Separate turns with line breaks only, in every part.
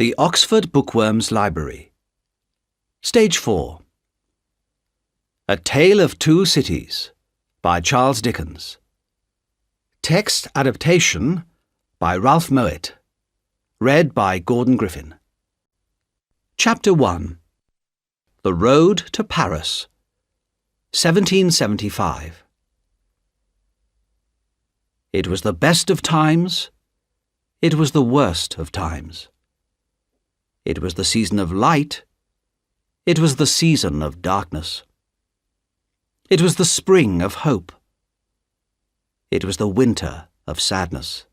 The Oxford Bookworm's Library. Stage 4. A Tale of Two Cities by Charles Dickens. Text adaptation by Ralph Mowat. Read by Gordon Griffin. Chapter 1. The Road to Paris, 1775. It was the best of times. It was the worst of times. It was the season of light. It was the season of darkness. It was the spring of hope. It was the winter of sadness.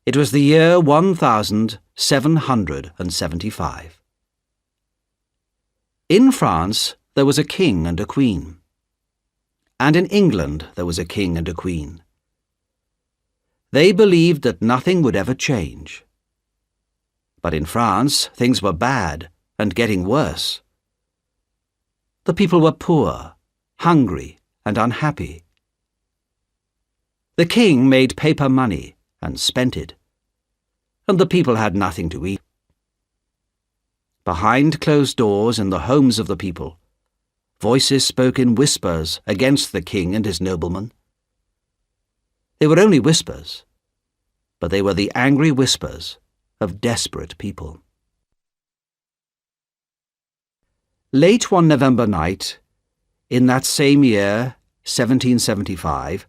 It was the year 1775. In France there was a king and a queen. And in England there was a king and a queen. They believed that nothing would ever change. But in France, things were bad and getting worse. The people were poor, hungry, and unhappy. The king made paper money and spent it, and the people had nothing to eat. Behind closed doors in the homes of the people, voices spoke in whispers against the king and his noblemen. They were only whispers, but they were the angry whispers of desperate people. Late one November night, in that same year, 1775,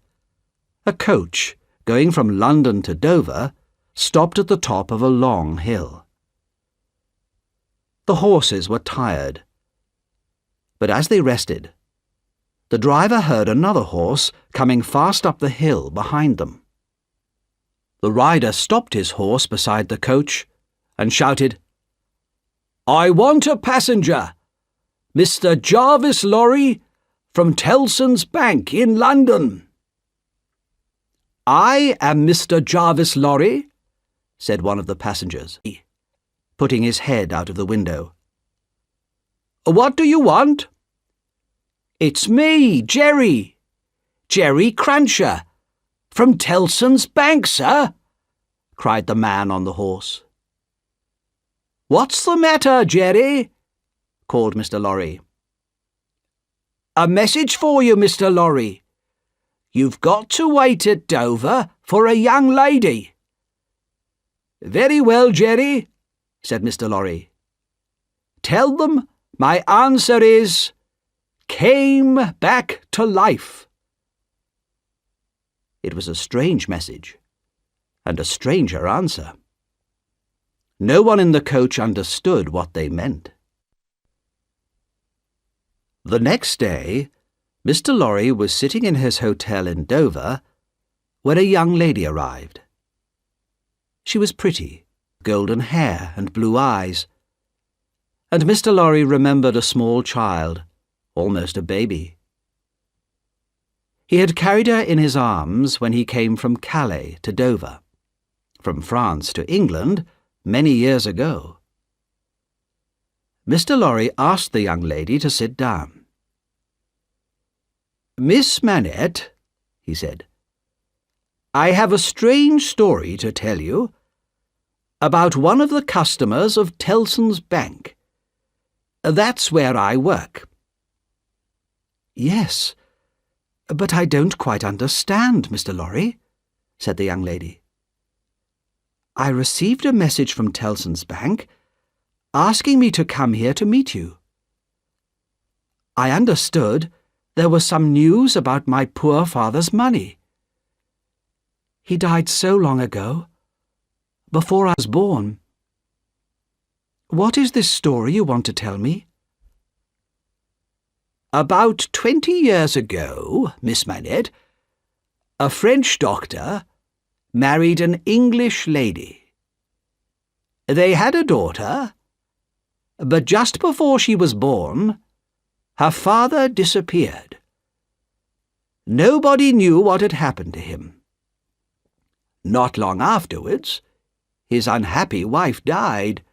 a coach going from London to Dover stopped at the top of a long hill. The horses were tired, but as they rested, the driver heard another horse coming fast up the hill behind them. The rider stopped his horse beside the coach and shouted, "I want a passenger, Mr. Jarvis Lorry from Tellson's Bank in London." "I am Mr. Jarvis Lorry," said one of the passengers, putting his head out of the window. "What do you want?" "It's me, Jerry Crancher, from Tellson's Bank, sir," cried the man on the horse. "What's the matter, Jerry?" called Mr. Lorry. "A message for you, Mr. Lorry. You've got to wait at Dover for a young lady." "Very well, Jerry," said Mr. Lorry. "Tell them my answer is, came back to life." It was a strange message, and a stranger answer. No one in the coach understood what they meant. The next day, Mr. Lorry was sitting in his hotel in Dover when a young lady arrived. She was pretty, golden hair and blue eyes, and Mr. Lorry remembered a small child, almost a baby. He had carried her in his arms when he came from Calais to Dover, from France to England many years ago. Mr. Lorry asked the young lady to sit down. "Miss Manette," he said, "I have a strange story to tell you about one of the customers of Tellson's Bank. That's where I work." "Yes, but I don't quite understand, Mr. Lorry," said the young lady. "I received a message from Tellson's Bank asking me to come here to meet you. I understood there was some news about my poor father's money. He died so long ago, before I was born. What is this story you want to tell me?" "About 20 years ago, Miss Manette, a French doctor married an English lady. They had a daughter, but just before she was born, her father disappeared. Nobody knew what had happened to him. Not long afterwards, his unhappy wife died,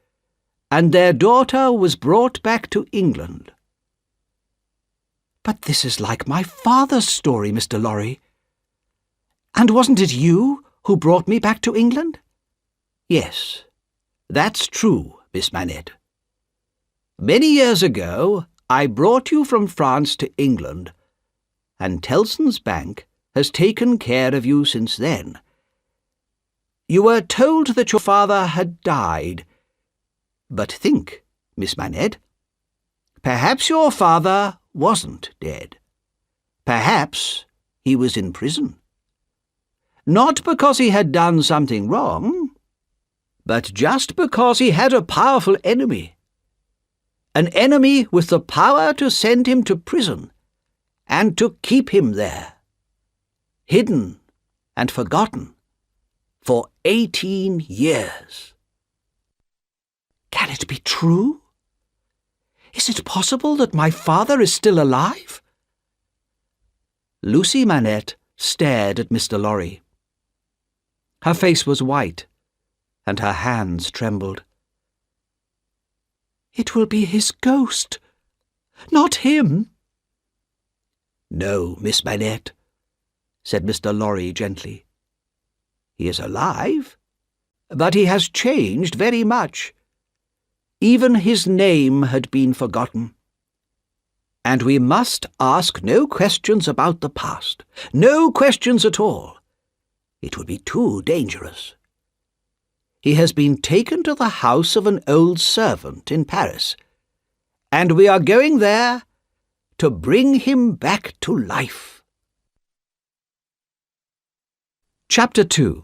and their daughter was brought back to England." "But this is like my father's story, Mr. Lorry. And wasn't it you who brought me back to England?" "Yes, That's true, Miss Manette. Many years ago, I brought you from France to England, and Tellson's Bank has taken care of you since then. You were told that your father had died. But think, Miss Manette, perhaps your father wasn't dead. Perhaps he was in prison. Not because he had done something wrong, but just because he had a powerful enemy. An enemy with the power to send him to prison and to keep him there, hidden and forgotten, for 18 years. Can it be true? Is it possible that my father is still alive? Lucy Manette stared at Mr. Lorry. Her face was white, and her hands trembled. It will be his ghost, not him. No, Miss Manette, said Mr. Lorry gently. He is alive, but he has changed very much. Even his name had been forgotten. And we must ask no questions about the past, no questions at all. It would be too dangerous. He has been taken to the house of an old servant in Paris, and we are going there to bring him back to life. Chapter 2.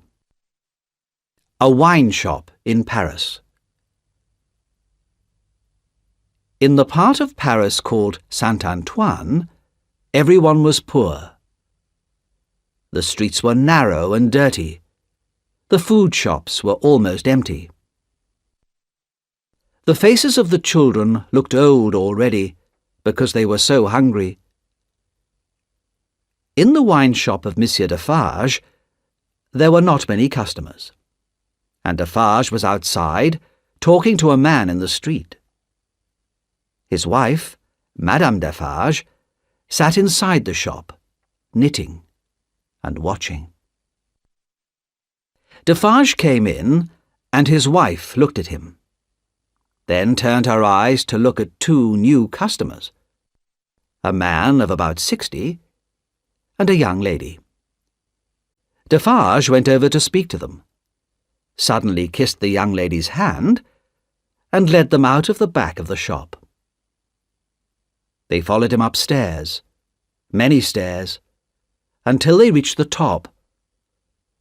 A Wine Shop in Paris. In the part of Paris called Saint-Antoine, everyone was poor. The streets were narrow and dirty. The food shops were almost empty. The faces of the children looked old already because they were so hungry. In the wine shop of Monsieur Defarge, there were not many customers, and Defarge was outside talking to a man in the street. His wife, Madame Defarge, sat inside the shop, knitting and watching. Defarge came in, and his wife looked at him, then turned her eyes to look at two new customers, a man of about 60 and a young lady. Defarge went over to speak to them, suddenly kissed the young lady's hand, and led them out of the back of the shop. They followed him upstairs, many stairs, until they reached the top.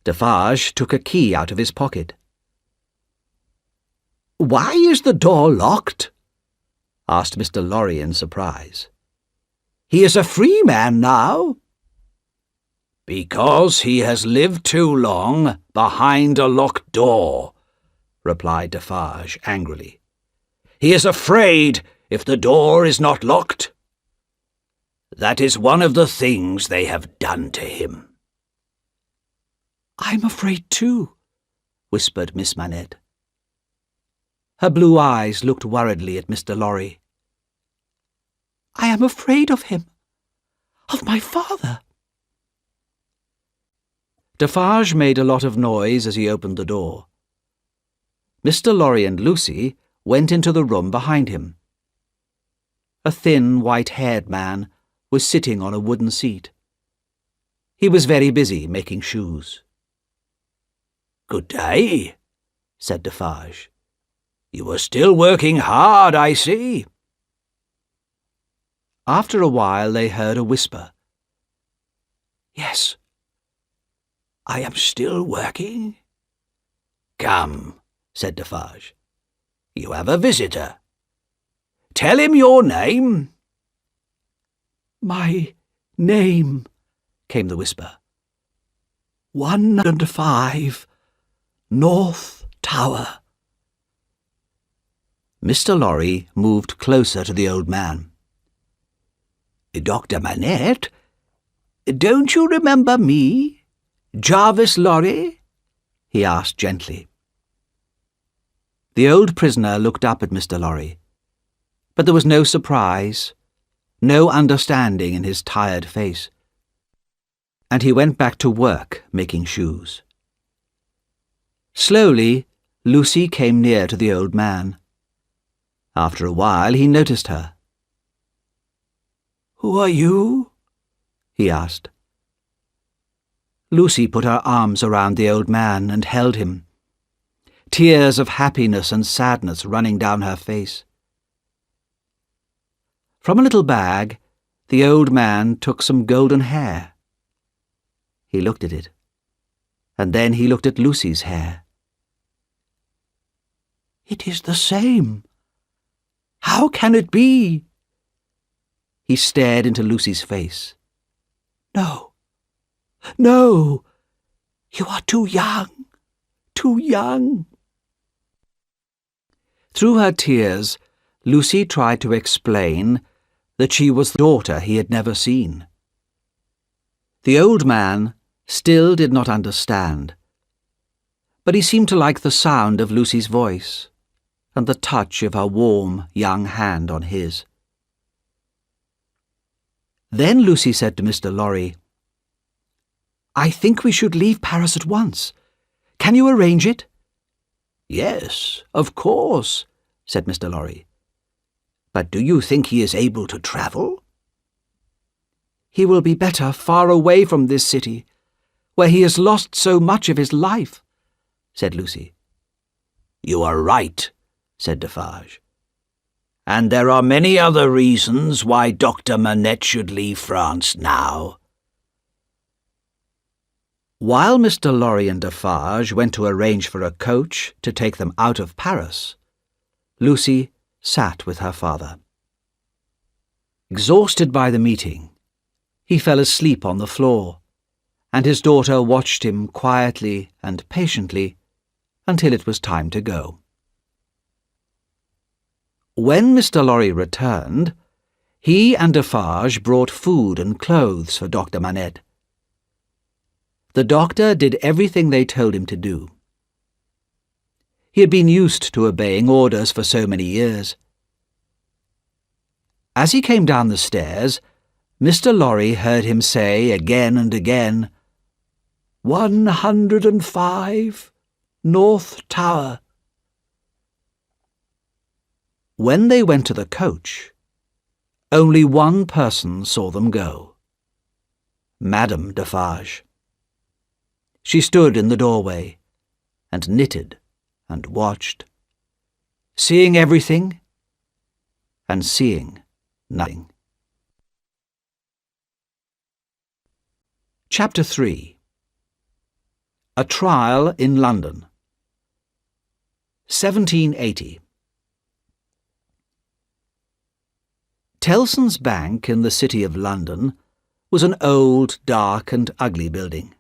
Defarge took a key out of his pocket. "Why is the door locked?" asked Mr. Lorry in surprise. "He is a free man now." "Because he has lived too long behind a locked door," replied Defarge angrily. "He is afraid if the door is not locked. That is one of the things they have done to him." "I'm afraid too," whispered Miss Manette. Her blue eyes looked worriedly at Mr. Lorry. "I am afraid of him, of my father." Defarge made a lot of noise as he opened the door. Mr. Lorry and Lucy went into the room behind him. A thin, white-haired man was sitting on a wooden seat. He was very busy making shoes. "Good day," said Defarge. "You are still working hard, I see." After a while they heard a whisper. "Yes, I am still working." "Come," said Defarge. "You have a visitor. Tell him your name." "My name," came the whisper. 105, North Tower." Mr. Lorry moved closer to the old man. "Dr. Manette, don't you remember me, Jarvis Lorry?" he asked gently. The old prisoner looked up at Mr. Lorry, but there was no surprise, no understanding in his tired face, and he went back to work making shoes. Slowly, Lucy came near to the old man. After a while he noticed her. "Who are you?" he asked. Lucy put her arms around the old man and held him, tears of happiness and sadness running down her face. From a little bag, the old man took some golden hair. He looked at it, and then he looked at Lucy's hair. "It is the same. How can it be?" He stared into Lucy's face. "No, no, you are too young, too young." Through her tears, Lucy tried to explain that she was the daughter he had never seen. The old man still did not understand, but he seemed to like the sound of Lucy's voice and the touch of her warm, young hand on his. Then Lucy said to Mr. Lorry, "I think we should leave Paris at once. Can you arrange it?" "Yes, of course," said Mr. Lorry. "But do you think he is able to travel?" "He will be better far away from this city, where he has lost so much of his life," said Lucy. "You are right," said Defarge. "And there are many other reasons why Dr. Manette should leave France now." While Mr. Lorry and Defarge went to arrange for a coach to take them out of Paris, Lucy sat with her father. Exhausted by the meeting, he fell asleep on the floor, and his daughter watched him quietly and patiently until it was time to go. When Mr. Lorry returned, he and Defarge brought food and clothes for Dr. Manette. The doctor did everything they told him to do. He had been used to obeying orders for so many years. As he came down the stairs, Mr. Lorry heard him say again and again, 105, North Tower." When they went to the coach, only one person saw them go: Madame Defarge. She stood in the doorway and knitted and watched, seeing everything and seeing nothing. Chapter 3. A Trial in London. 1780. Tellson's Bank in the City of London was an old, dark and ugly building.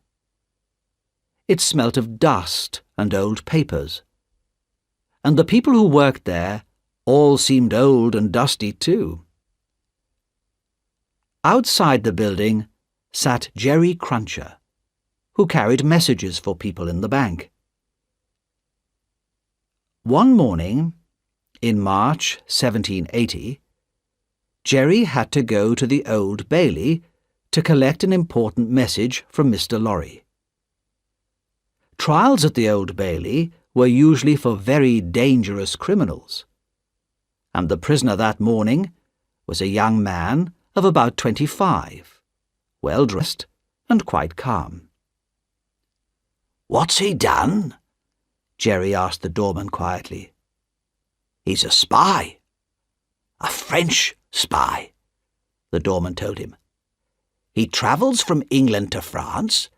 It smelt of dust and old papers, and the people who worked there all seemed old and dusty too. Outside the building sat Jerry Cruncher, who carried messages for people in the bank. One morning, in March 1780, Jerry had to go to the Old Bailey to collect an important message from Mr. Lorry. Trials at the Old Bailey were usually for very dangerous criminals, and the prisoner that morning was a young man of about 25, well-dressed and quite calm. "What's he done?" Jerry asked the doorman quietly. "He's a spy. A French spy," the doorman told him. "He travels from England to France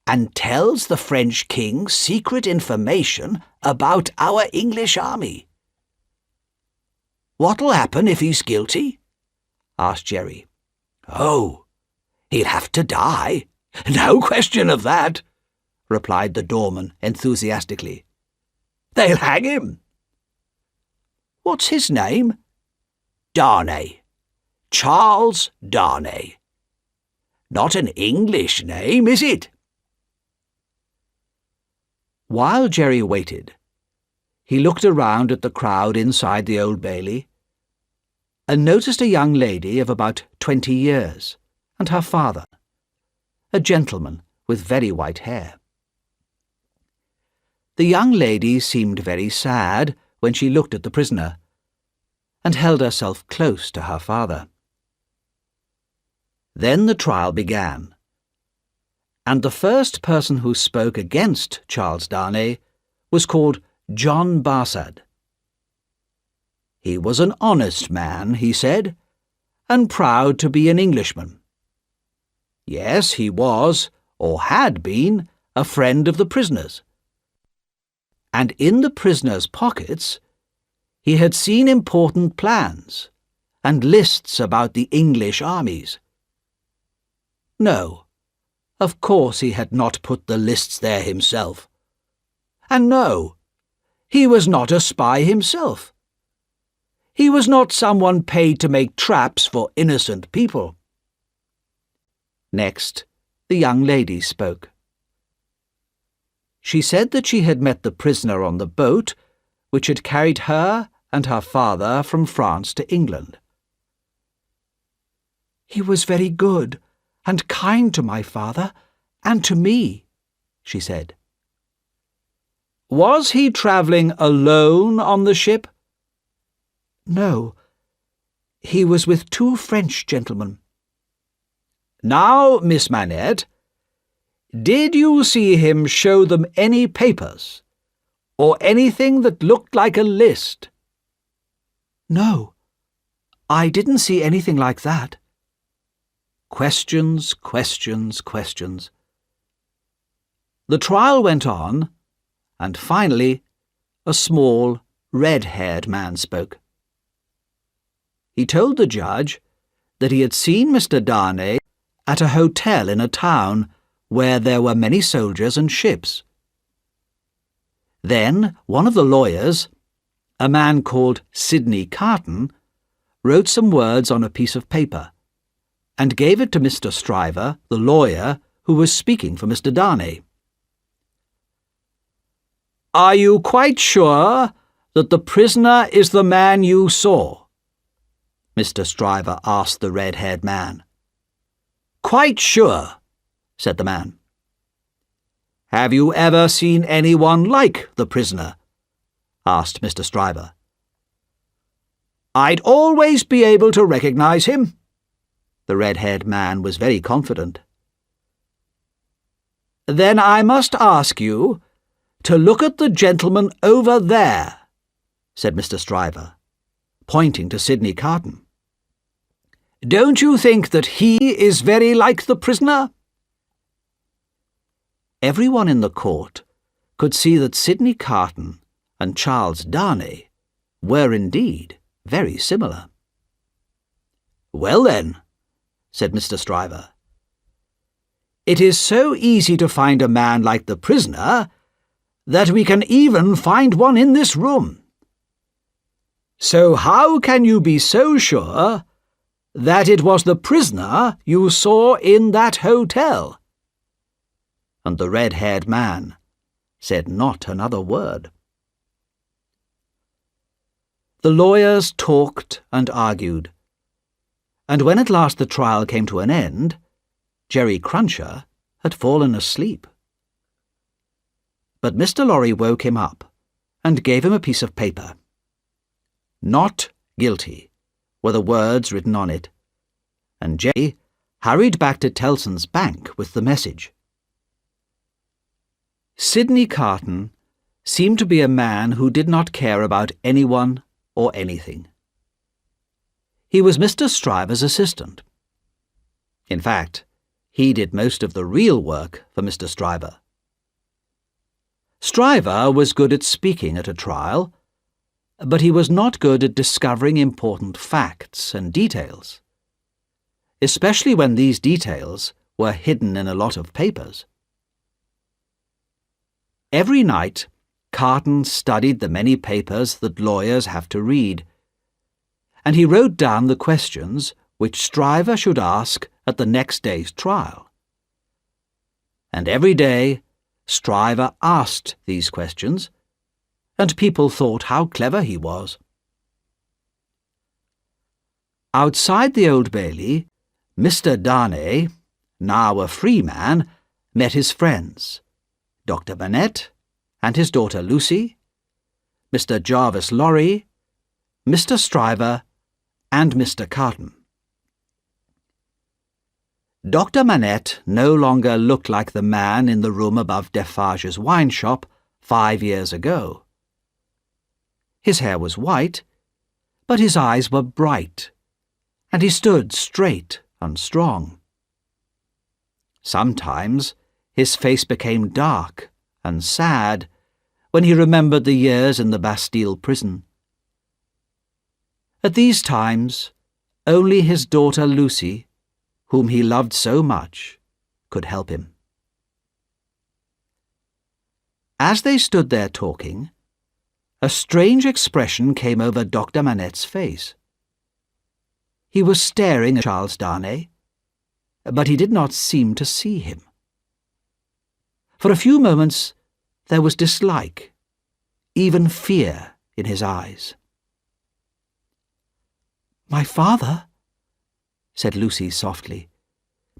and tells the French king secret information about our English army." "What'll happen if he's guilty?" asked Jerry. "Oh, he'll have to die. No question of that," replied the doorman enthusiastically. "They'll hang him." "What's his name?" "Darnay. Charles Darnay. Not an English name, is it?" While Jerry waited, he looked around at the crowd inside the Old Bailey and noticed a young lady of about 20 years and her father, a gentleman with very white hair. The young lady seemed very sad when she looked at the prisoner, and held herself close to her father. Then the trial began, and the first person who spoke against Charles Darnay was called John Barsad. He was an honest man, he said, and proud to be an Englishman. Yes, he was, or had been, a friend of the prisoner's. And in the prisoner's pockets he had seen important plans and lists about the English armies. No, of course he had not put the lists there himself. And no, he was not a spy himself. He was not someone paid to make traps for innocent people. Next, the young lady spoke. She said that she had met the prisoner on the boat which had carried her and her father from France to England. "He was very good and kind to my father and to me," she said. "Was he travelling alone on the ship?" "No, he was with 2 French gentlemen." "Now, Miss Manette, did you see him show them any papers, or anything that looked like a list?" "No, I didn't see anything like that." Questions, questions, questions. The trial went on, and finally a small, red-haired man spoke. He told the judge that he had seen Mr. Darnay at a hotel in a town where there were many soldiers and ships. Then one of the lawyers, a man called Sidney Carton, wrote some words on a piece of paper and gave it to Mr. Stryver, the lawyer who was speaking for Mr. Darnay. "Are you quite sure that the prisoner is the man you saw?" Mr. Stryver asked the red-haired man. "Quite sure," said the man. "Have you ever seen anyone like the prisoner?" asked Mr. Stryver. "I'd always be able to recognize him." The red-haired man was very confident. "Then I must ask you to look at the gentleman over there," said Mr. Stryver, pointing to Sidney Carton. "Don't you think that he is very like the prisoner?" Everyone in the court could see that Sidney Carton and Charles Darnay were indeed very similar. "Well then," said Mr. Stryver, "it is so easy to find a man like the prisoner that we can even find one in this room. So how can you be so sure that it was the prisoner you saw in that hotel?" And the red-haired man said not another word. The lawyers talked and argued, and when at last the trial came to an end, Jerry Cruncher had fallen asleep. But Mr. Lorry woke him up and gave him a piece of paper. "Not guilty" were the words written on it, and Jerry hurried back to Tellson's bank with the message. Sidney Carton seemed to be a man who did not care about anyone or anything. He was Mr. Stryver's assistant. In fact, he did most of the real work for Mr. Stryver. Stryver was good at speaking at a trial, but he was not good at discovering important facts and details, especially when these details were hidden in a lot of papers. Every night, Carton studied the many papers that lawyers have to read, and he wrote down the questions which Stryver should ask at the next day's trial. And every day, Stryver asked these questions, and people thought how clever he was. Outside the Old Bailey, Mr. Darnay, now a free man, met his friends, Dr. Manette and his daughter Lucy, Mr. Jarvis Lorry, Mr. Stryver, and Mr. Carton. Dr. Manette no longer looked like the man in the room above Defarge's wine shop 5 years ago. His hair was white, but his eyes were bright, and he stood straight and strong. Sometimes his face became dark and sad when he remembered the years in the Bastille prison. At these times, only his daughter Lucy, whom he loved so much, could help him. As they stood there talking, a strange expression came over Dr. Manette's face. He was staring at Charles Darnay, but he did not seem to see him. For a few moments there was dislike, even fear in his eyes. "My father," said Lucy softly,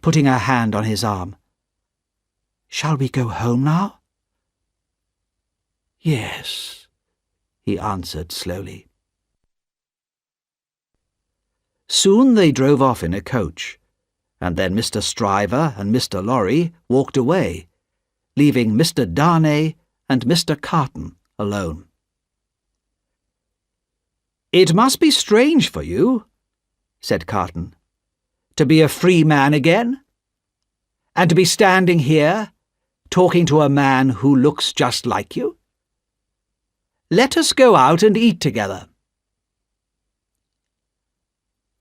putting her hand on his arm. "Shall we go home now?" "Yes," he answered slowly. Soon they drove off in a coach, and then Mr. Stryver and Mr. Lorry walked away, leaving Mr. Darnay and Mr. Carton alone. "It must be strange for you," said Carton, "to be a free man again, and to be standing here, talking to a man who looks just like you. Let us go out and eat together."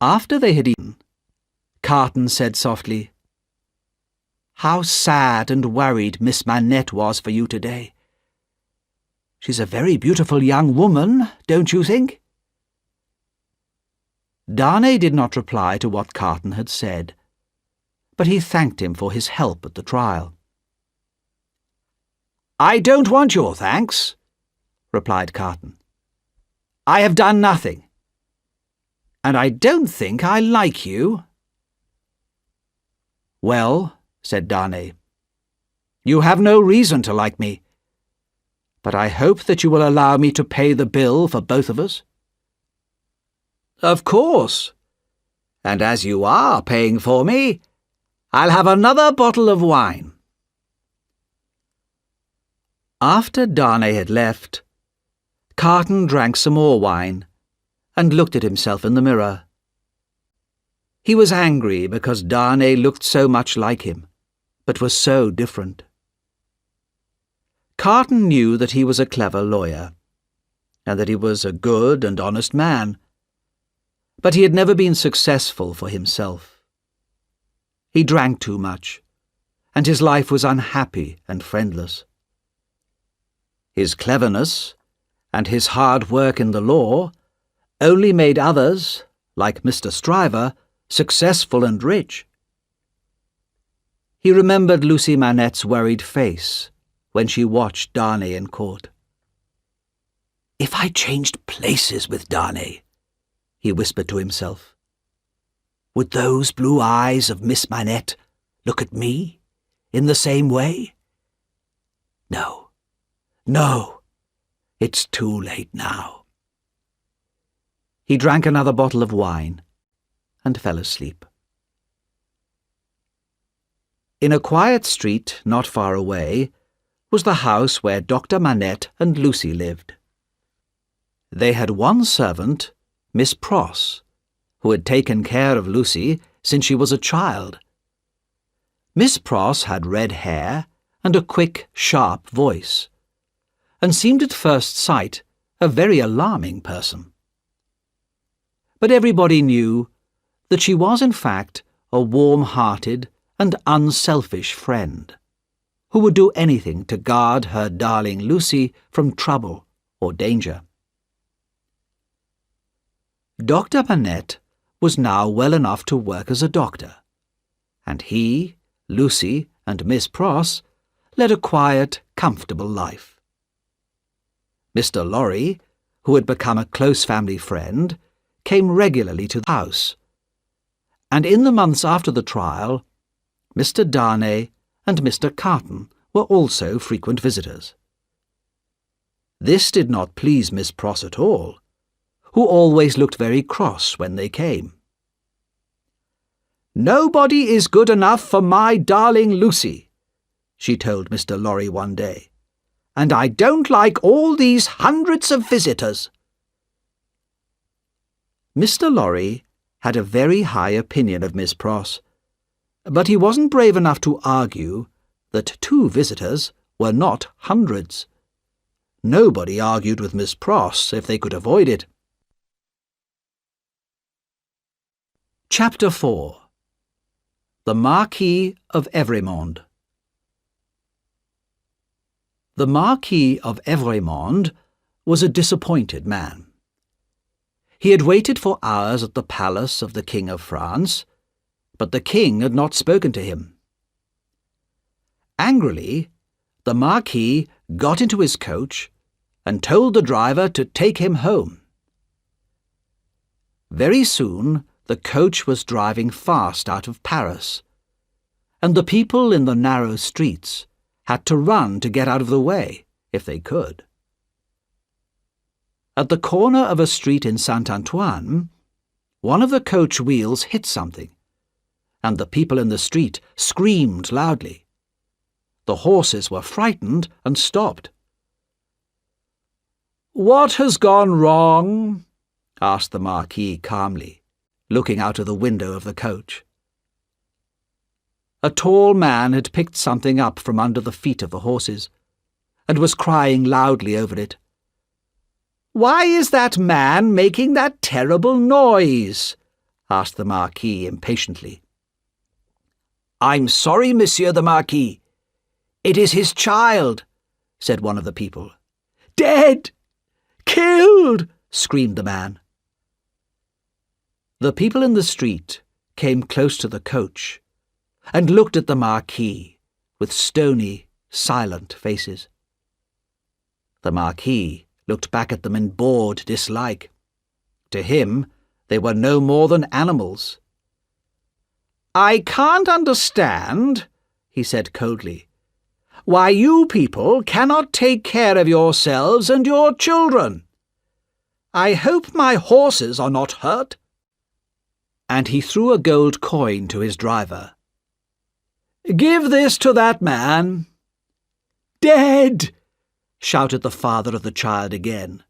After they had eaten, Carton said softly, "How sad and worried Miss Manette was for you today. She's a very beautiful young woman, don't you think?" Darnay did not reply to what Carton had said, but he thanked him for his help at the trial. "I don't want your thanks," replied Carton. "I have done nothing, and I don't think I like you." "Well," said Darnay, "you have no reason to like me, but I hope that you will allow me to pay the bill for both of us." "Of course, and as you are paying for me, I'll have another bottle of wine." After Darnay had left, Carton drank some more wine and looked at himself in the mirror. He was angry because Darnay looked so much like him, but was so different. Carton knew that he was a clever lawyer, and that he was a good and honest man, but he had never been successful for himself. He drank too much, and his life was unhappy and friendless. His cleverness and his hard work in the law only made others, like Mr. Stryver, successful and rich. He remembered Lucy Manette's worried face when she watched Darnay in court. "If I changed places with Darnay," he whispered to himself, "would those blue eyes of Miss Manette look at me in the same way? No, no, it's too late now." He drank another bottle of wine and fell asleep. In a quiet street not far away was the house where Dr. Manette and Lucy lived. They had one servant, Miss Pross, who had taken care of Lucy since she was a child. Miss Pross had red hair and a quick, sharp voice, and seemed at first sight a very alarming person. But everybody knew that she was in fact a warm-hearted and unselfish friend, who would do anything to guard her darling Lucy from trouble or danger. Dr. Manette was now well enough to work as a doctor, and he, Lucy, and Miss Pross led a quiet, comfortable life. Mr. Lorry, who had become a close family friend, came regularly to the house, and in the months after the trial, Mr. Darnay and Mr. Carton were also frequent visitors. This did not please Miss Pross at all, who always looked very cross when they came. "Nobody is good enough for my darling Lucy," she told Mr. Lorry one day, "and I don't like all these hundreds of visitors." Mr. Lorry had a very high opinion of Miss Pross, but he wasn't brave enough to argue that 2 visitors were not hundreds. Nobody argued with Miss Pross if they could avoid it. Chapter 4. The Marquis of Evrémonde. The Marquis of Evrémonde was a disappointed man. He had waited for hours at the palace of the King of France, but the king had not spoken to him. Angrily, the Marquis got into his coach and told the driver to take him home. Very soon the coach was driving fast out of Paris, and the people in the narrow streets had to run to get out of the way, if they could. At the corner of a street in Saint-Antoine, one of the coach wheels hit something, and the people in the street screamed loudly. The horses were frightened and stopped. "What has gone wrong?" asked the Marquis calmly, looking out of the window of the coach. A tall man had picked something up from under the feet of the horses, and was crying loudly over it. "Why is that man making that terrible noise?" asked the Marquis impatiently. "I'm sorry, Monsieur the Marquis. It is his child," said one of the people. "Dead! Killed!" screamed the man. The people in the street came close to the coach and looked at the Marquis with stony, silent faces. The Marquis looked back at them in bored dislike. To him, they were no more than animals. "I can't understand," he said coldly, "why you people cannot take care of yourselves and your children. I hope my horses are not hurt." And he threw a gold coin to his driver. "Give this to that man." "Dead!" shouted the father of the child again.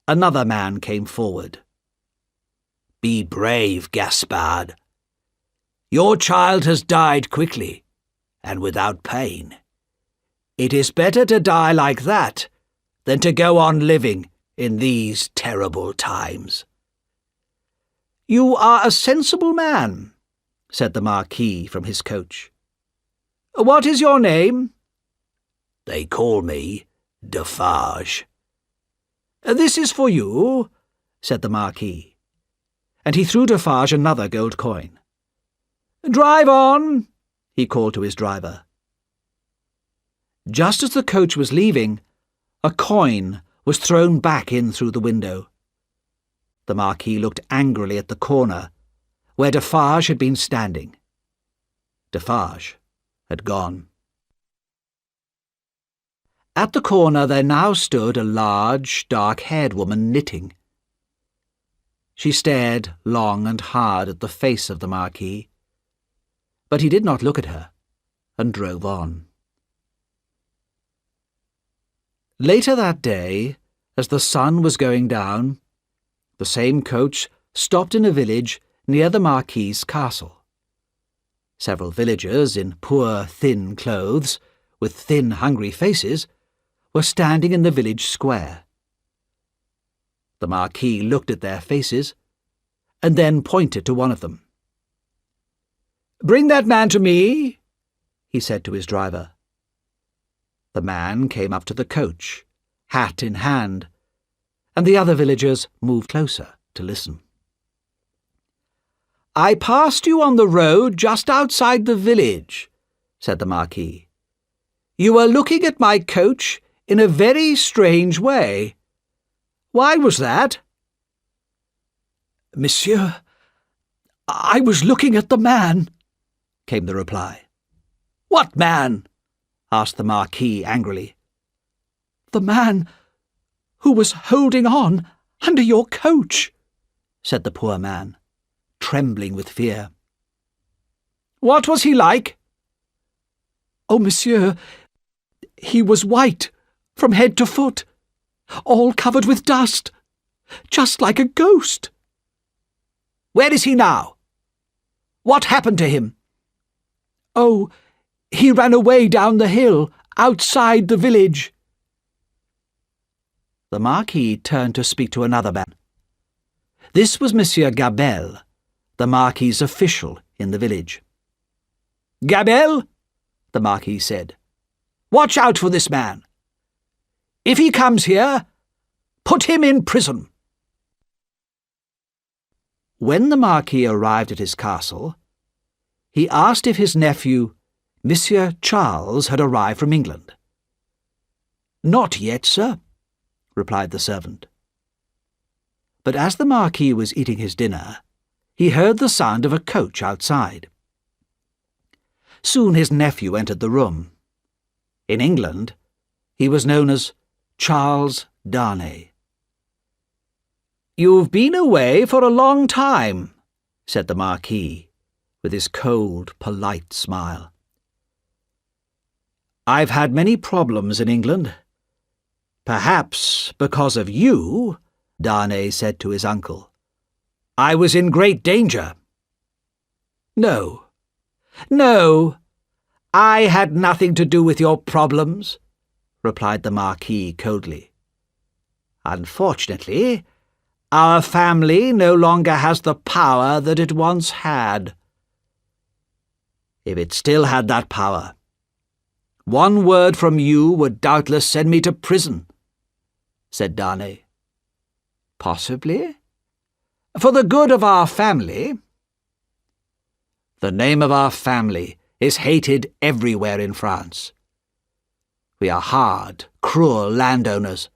Another man came forward. "Be brave, Gaspard. Your child has died quickly, and without pain. It is better to die like that than to go on living in these terrible times." "You are a sensible man," said the Marquis from his coach. "What is your name?" "They call me Defarge." "This is for you," said the Marquis, and he threw Defarge another gold coin. "Drive on," he called to his driver. Just as the coach was leaving, a coin was thrown back in through the window. The Marquis looked angrily at the corner where Defarge had been standing. Defarge had gone. At the corner there now stood a large, dark-haired woman knitting. She stared long and hard at the face of the Marquis, but he did not look at her, and drove on. Later that day, as the sun was going down, the same coach stopped in a village near the Marquis's castle. Several villagers in poor, thin clothes, with thin, hungry faces, were standing in the village square. The Marquis looked at their faces, and then pointed to one of them. "Bring that man to me," he said to his driver. The man came up to the coach, hat in hand, and the other villagers moved closer to listen. "I passed you on the road just outside the village," said the Marquis. "You were looking at my coach in a very strange way. Why was that?" "Monsieur, I was looking at the man," came the reply. "What man?" asked the Marquis angrily. "The man who was holding on under your coach," said the poor man, trembling with fear. "What was he like?" "Oh, monsieur, he was white from head to foot, all covered with dust, just like a ghost." "Where is he now? What happened to him?" "Oh, he ran away down the hill, outside the village." The Marquis turned to speak to another man. This was Monsieur Gabelle, the Marquis's official in the village. "Gabelle," the Marquis said, "watch out for this man. If he comes here, put him in prison." When the Marquis arrived at his castle, he asked if his nephew, Monsieur Charles, had arrived from England. "Not yet, sir," replied the servant. But as the Marquis was eating his dinner, he heard the sound of a coach outside. Soon his nephew entered the room. In England, he was known as Charles Darnay. "You've been away for a long time," said the Marquis, with his cold, polite smile. "I've had many problems in England. Perhaps because of you," Darnay said to his uncle. "I was in great danger." No, I had nothing to do with your problems," replied the Marquis coldly. "Unfortunately, our family no longer has the power that it once had. If it still had that power, one word from you would doubtless send me to prison," said Darnay. "Possibly. For the good of our family." "The name of our family is hated everywhere in France. We are hard, cruel landowners.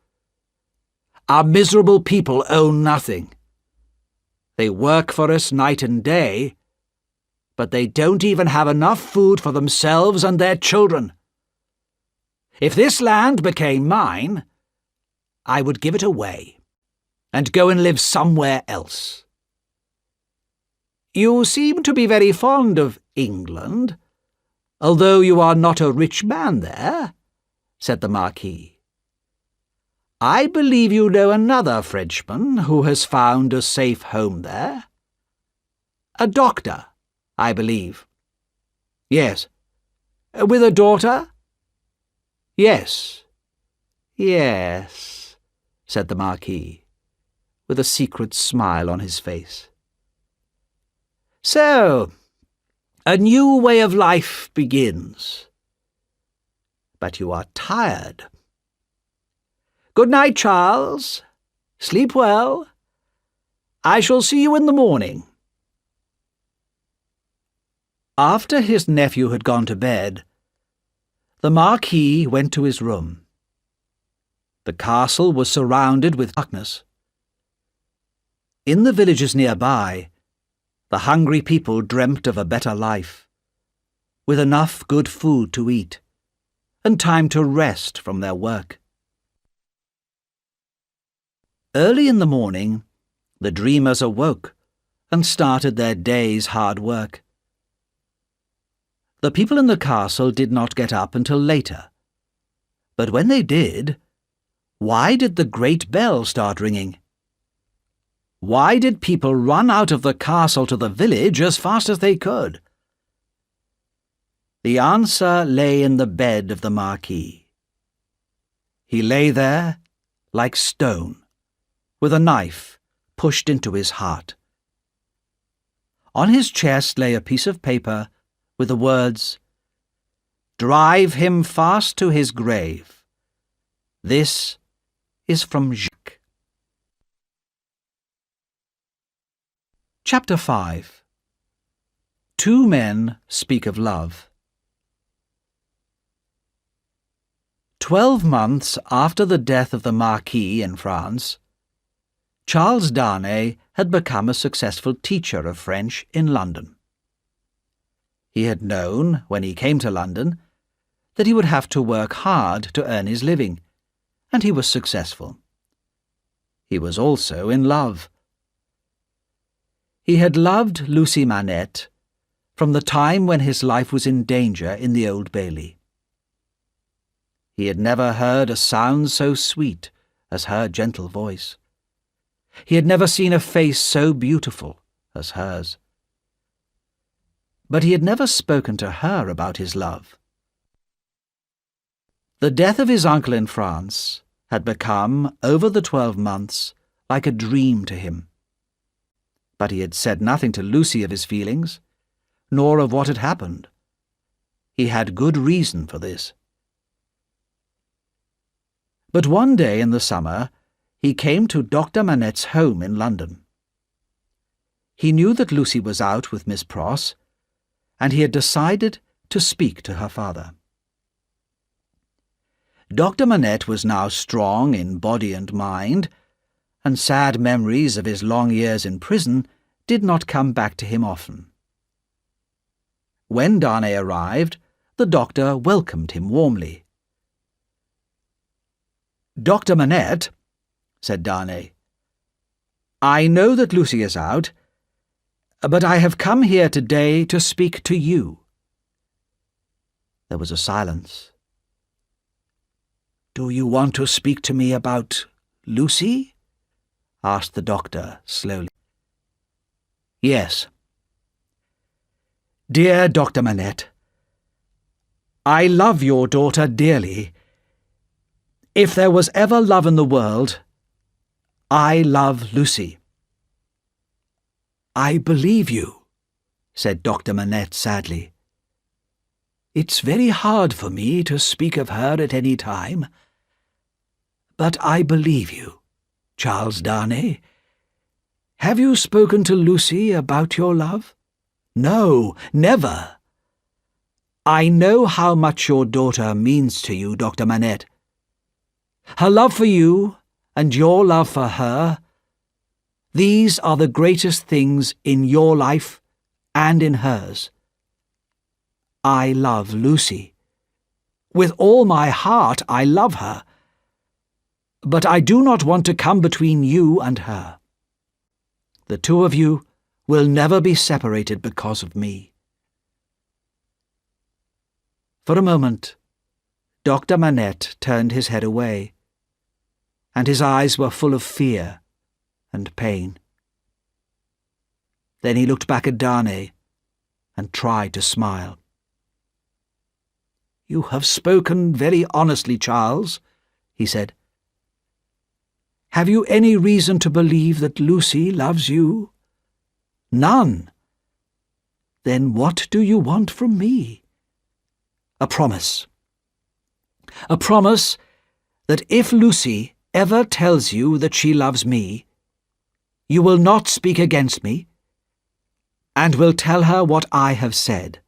Our miserable people own nothing. They work for us night and day, but they don't even have enough food for themselves and their children. If this land became mine, I would give it away and go and live somewhere else." "You seem to be very fond of England, although you are not a rich man there," said the Marquis. "I believe you know another Frenchman who has found a safe home there. A doctor, I believe." "Yes." "With a daughter?" "Yes, said the Marquis, with a secret smile on his face. "So, a new way of life begins. But you are tired. Good night, Charles. Sleep well. I shall see you in the morning." After his nephew had gone to bed, the Marquis went to his room. The castle was surrounded with darkness. In the villages nearby, the hungry people dreamt of a better life, with enough good food to eat, and time to rest from their work. Early in the morning, the dreamers awoke and started their day's hard work. The people in the castle did not get up until later, but when they did, why did the great bell start ringing? Why did people run out of the castle to the village as fast as they could? The answer lay in the bed of the Marquis. He lay there like stone, with a knife pushed into his heart. On his chest lay a piece of paper with the words, "Drive him fast to his grave. This is from Jacques." Chapter 5. Two men speak of love. 12 months after the death of the Marquis in France, Charles Darnay had become a successful teacher of French in London. He had known, when he came to London, that he would have to work hard to earn his living, and he was successful. He was also in love. He had loved Lucy Manette from the time when his life was in danger in the Old Bailey. He had never heard a sound so sweet as her gentle voice. He had never seen a face so beautiful as hers. But he had never spoken to her about his love. The death of his uncle in France had become, over the 12 months, like a dream to him. But he had said nothing to Lucy of his feelings, nor of what had happened. He had good reason for this. But one day in the summer, he came to Dr. Manette's home in London. He knew that Lucy was out with Miss Pross, and he had decided to speak to her father. Dr. Manette was now strong in body and mind, and sad memories of his long years in prison did not come back to him often. When Darnay arrived, the doctor welcomed him warmly. "Dr. Manette," said Darnay, "I know that Lucy is out, but I have come here today to speak to you." There was a silence. "Do you want to speak to me about Lucy?" asked the doctor slowly. "Yes." "Dear Dr. Manette, I love your daughter dearly. If there was ever love in the world, I love Lucy." "I believe you," said Dr. Manette sadly. "It's very hard for me to speak of her at any time. But I believe you, Charles Darnay. Have you spoken to Lucy about your love?" "No, never." "I know how much your daughter means to you, Dr. Manette. Her love for you and your love for her, these are the greatest things in your life and in hers. I love Lucy. With all my heart I love her. But I do not want to come between you and her. The two of you will never be separated because of me." For a moment, Dr. Manette turned his head away, and his eyes were full of fear and pain. Then he looked back at Darnay and tried to smile. "You have spoken very honestly, Charles," he said. "Have you any reason to believe that Lucy loves you?" "None." "Then what do you want from me?" "A promise. A promise that if Lucy ever tells you that she loves me, you will not speak against me, and will tell her what I have said.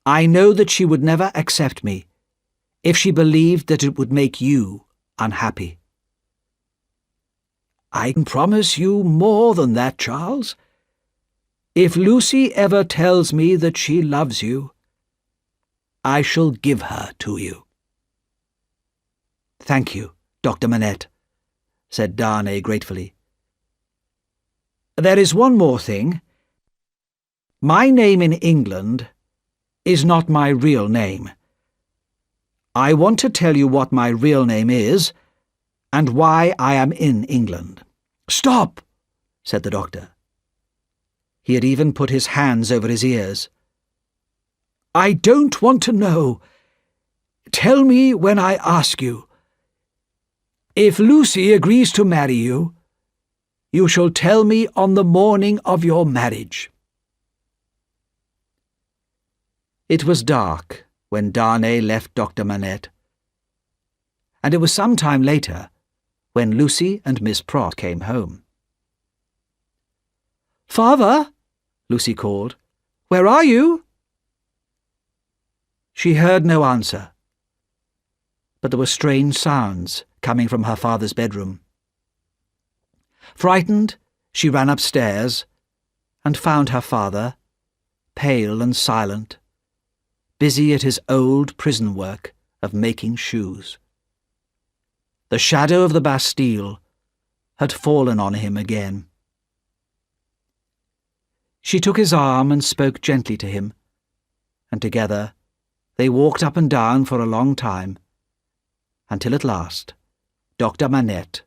I know that she would never accept me if she believed that it would make you unhappy." "I can promise you more than that, Charles. If Lucy ever tells me that she loves you, I shall give her to you." "Thank you, Dr. Manette," said Darnay gratefully. "There is one more thing. My name in England is not my real name. I want to tell you what my real name is, and why I am in England." "Stop!" said the doctor. He had even put his hands over his ears. "I don't want to know. Tell me when I ask you. If Lucy agrees to marry you, you shall tell me on the morning of your marriage." It was dark when Darnay left Dr. Manette, and it was some time later when Lucy and Miss Pross came home. "Father," Lucy called, "where are you?" She heard no answer, but there were strange sounds coming from her father's bedroom. Frightened, she ran upstairs and found her father, pale and silent, busy at his old prison work of making shoes. The shadow of the Bastille had fallen on him again. She took his arm and spoke gently to him, and together they walked up and down for a long time, until at last Dr. Manette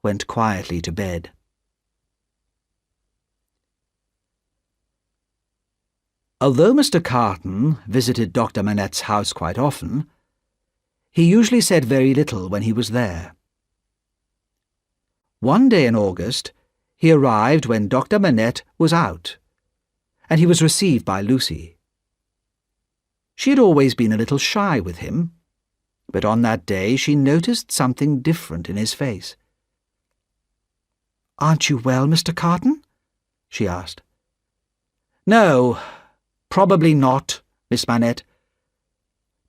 went quietly to bed. Although Mr. Carton visited Dr. Manette's house quite often, he usually said very little when he was there. One day in August, he arrived when Dr. Manette was out, and he was received by Lucy. She had always been a little shy with him, but on that day she noticed something different in his face. "Aren't you well, Mr. Carton?" she asked. "No, probably not, Miss Manette.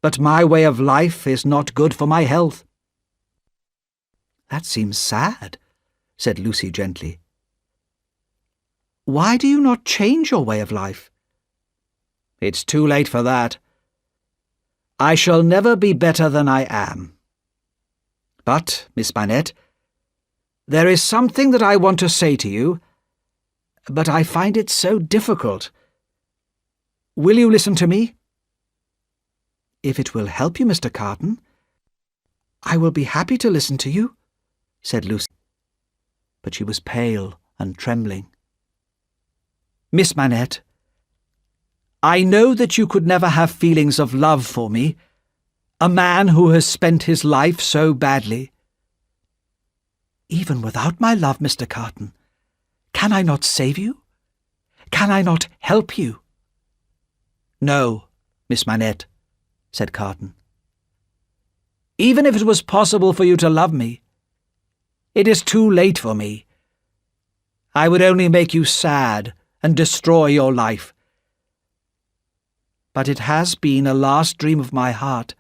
But my way of life is not good for my health." "That seems sad," said Lucy gently. "Why do you not change your way of life?" "It's too late for that. I shall never be better than I am. But, Miss Manette, there is something that I want to say to you, but I find it so difficult. Will you listen to me?" "If it will help you, Mr. Carton, I will be happy to listen to you," said Lucy. But she was pale and trembling. "Miss Manette, I know that you could never have feelings of love for me, a man who has spent his life so badly." "Even without my love, Mr. Carton, can I not save you? Can I not help you?" "No, Miss Manette," said Carton. "Even if it was possible for you to love me, it is too late for me. I would only make you sad and destroy your life. But it has been a last dream of my heart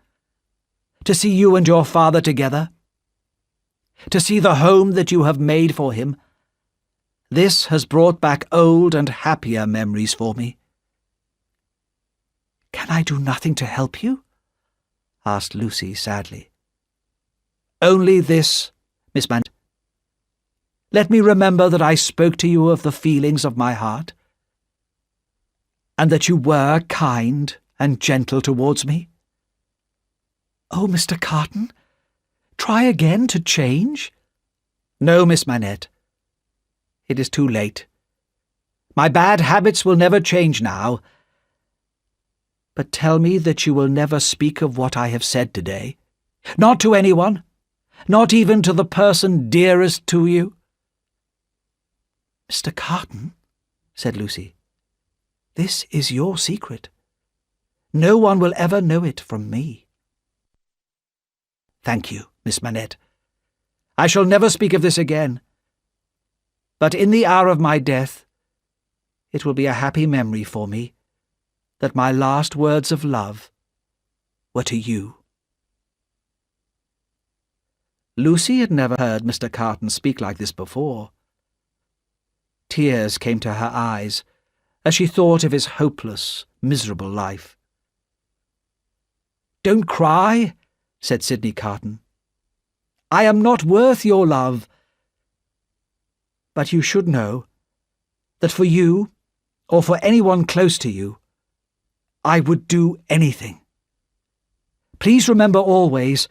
to see you and your father together, to see the home that you have made for him. This has brought back old and happier memories for me." "Can I do nothing to help you?" asked Lucy sadly. "Only this, Miss Manette. Let me remember that I spoke to you of the feelings of my heart, and that you were kind and gentle towards me." "Oh, Mr. Carton, try again to change." "No, Miss Manette. It is too late. My bad habits will never change now. But tell me that you will never speak of what I have said today. Not to anyone, not even to the person dearest to you." "Mr. Carton," said Lucy, "this is your secret. No one will ever know it from me." "Thank you, Miss Manette. I shall never speak of this again. But in the hour of my death, it will be a happy memory for me that my last words of love were to you." Lucy had never heard Mr. Carton speak like this before. Tears came to her eyes as she thought of his hopeless, miserable life. "Don't cry," said Sidney Carton. "I am not worth your love. But you should know that for you, or for anyone close to you, I would do anything. Please remember always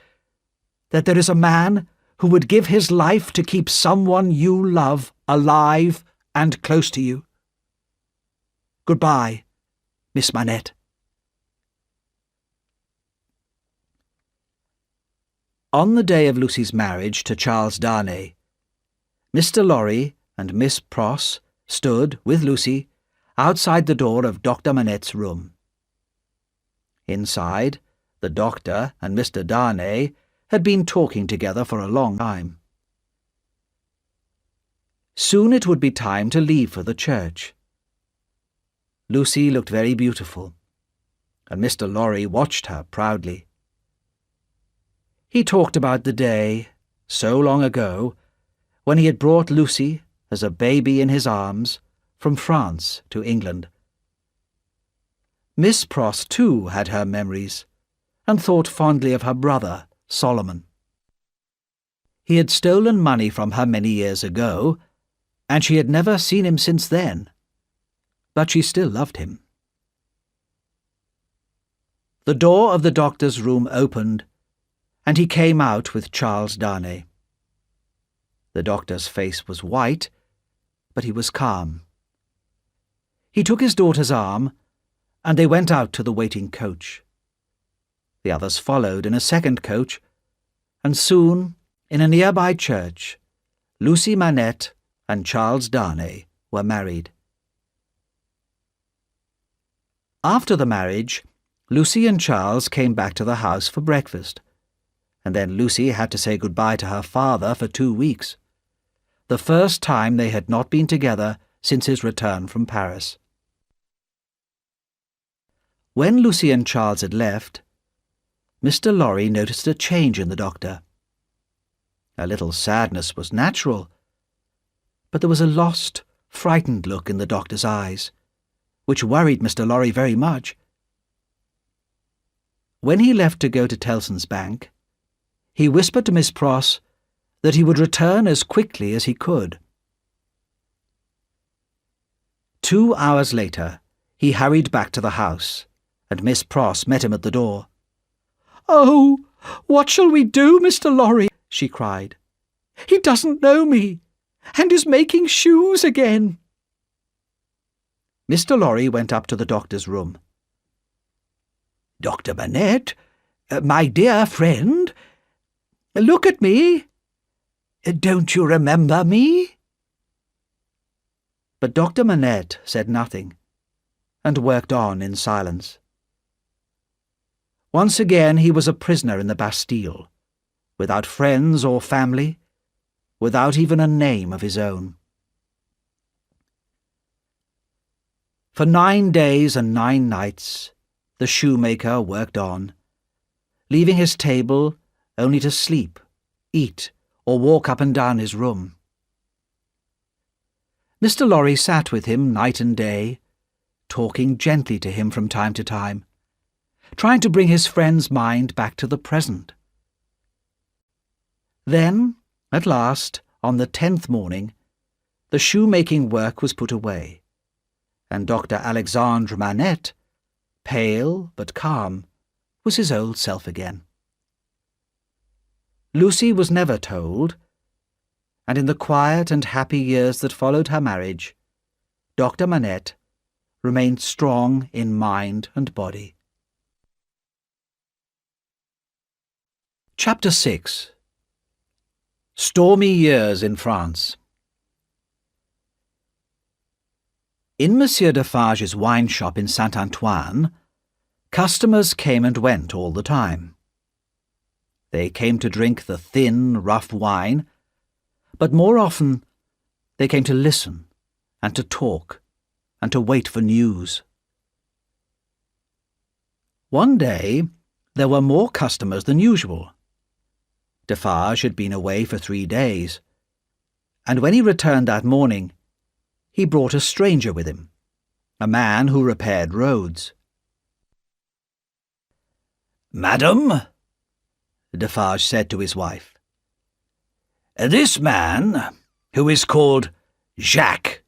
that there is a man who would give his life to keep someone you love alive and close to you. Goodbye, Miss Manette." On the day of Lucy's marriage to Charles Darnay, Mr. Lorry and Miss Pross stood, with Lucy, outside the door of Dr. Manette's room. Inside, the doctor and Mr. Darnay had been talking together for a long time. Soon it would be time to leave for the church. Lucy looked very beautiful, and Mr. Lorry watched her proudly. He talked about the day, so long ago, when he had brought Lucy, as a baby in his arms, from France to England. Miss Pross, too, had her memories, and thought fondly of her brother, Solomon. He had stolen money from her many years ago, and she had never seen him since then. But she still loved him. The door of the doctor's room opened, and he came out with Charles Darnay. The doctor's face was white, but he was calm. He took his daughter's arm, and they went out to the waiting coach. The others followed in a second coach, and soon, in a nearby church, Lucy Manette and Charles Darnay were married. After the marriage, Lucy and Charles came back to the house for breakfast, and then Lucy had to say goodbye to her father for 2 weeks, the first time they had not been together since his return from Paris. When Lucy and Charles had left, Mr. Lorry noticed a change in the doctor. A little sadness was natural, but there was a lost, frightened look in the doctor's eyes, which worried Mr. Lorry very much. When he left to go to Tellson's Bank, he whispered to Miss Pross that he would return as quickly as he could. 2 hours later, he hurried back to the house, and Miss Pross met him at the door. "Oh, what shall we do, Mr. Lorry?" she cried. "He doesn't know me, and is making shoes again." Mr. Lorry went up to the doctor's room. "Dr. Manette, my dear friend, look at me. Don't you remember me?" But Dr. Manette said nothing, and worked on in silence. Once again he was a prisoner in the Bastille, without friends or family, without even a name of his own. For 9 days and 9 nights, the shoemaker worked on, leaving his table only to sleep, eat, or walk up and down his room. Mr. Lorry sat with him night and day, talking gently to him from time to time, trying to bring his friend's mind back to the present. Then, at last, on the 10th morning, the shoemaking work was put away, and Dr. Alexandre Manette, pale but calm, was his old self again. Lucy was never told, and in the quiet and happy years that followed her marriage, Dr. Manette remained strong in mind and body. Chapter 6. Stormy Years in France. In Monsieur Defarge's wine shop in Saint-Antoine, customers came and went all the time. They came to drink the thin, rough wine, but more often they came to listen and to talk and to wait for news. One day there were more customers than usual. Defarge had been away for 3 days, and when he returned that morning, he brought a stranger with him, a man who repaired roads. "Madam," Defarge said to his wife, "this man, who is called Jacques,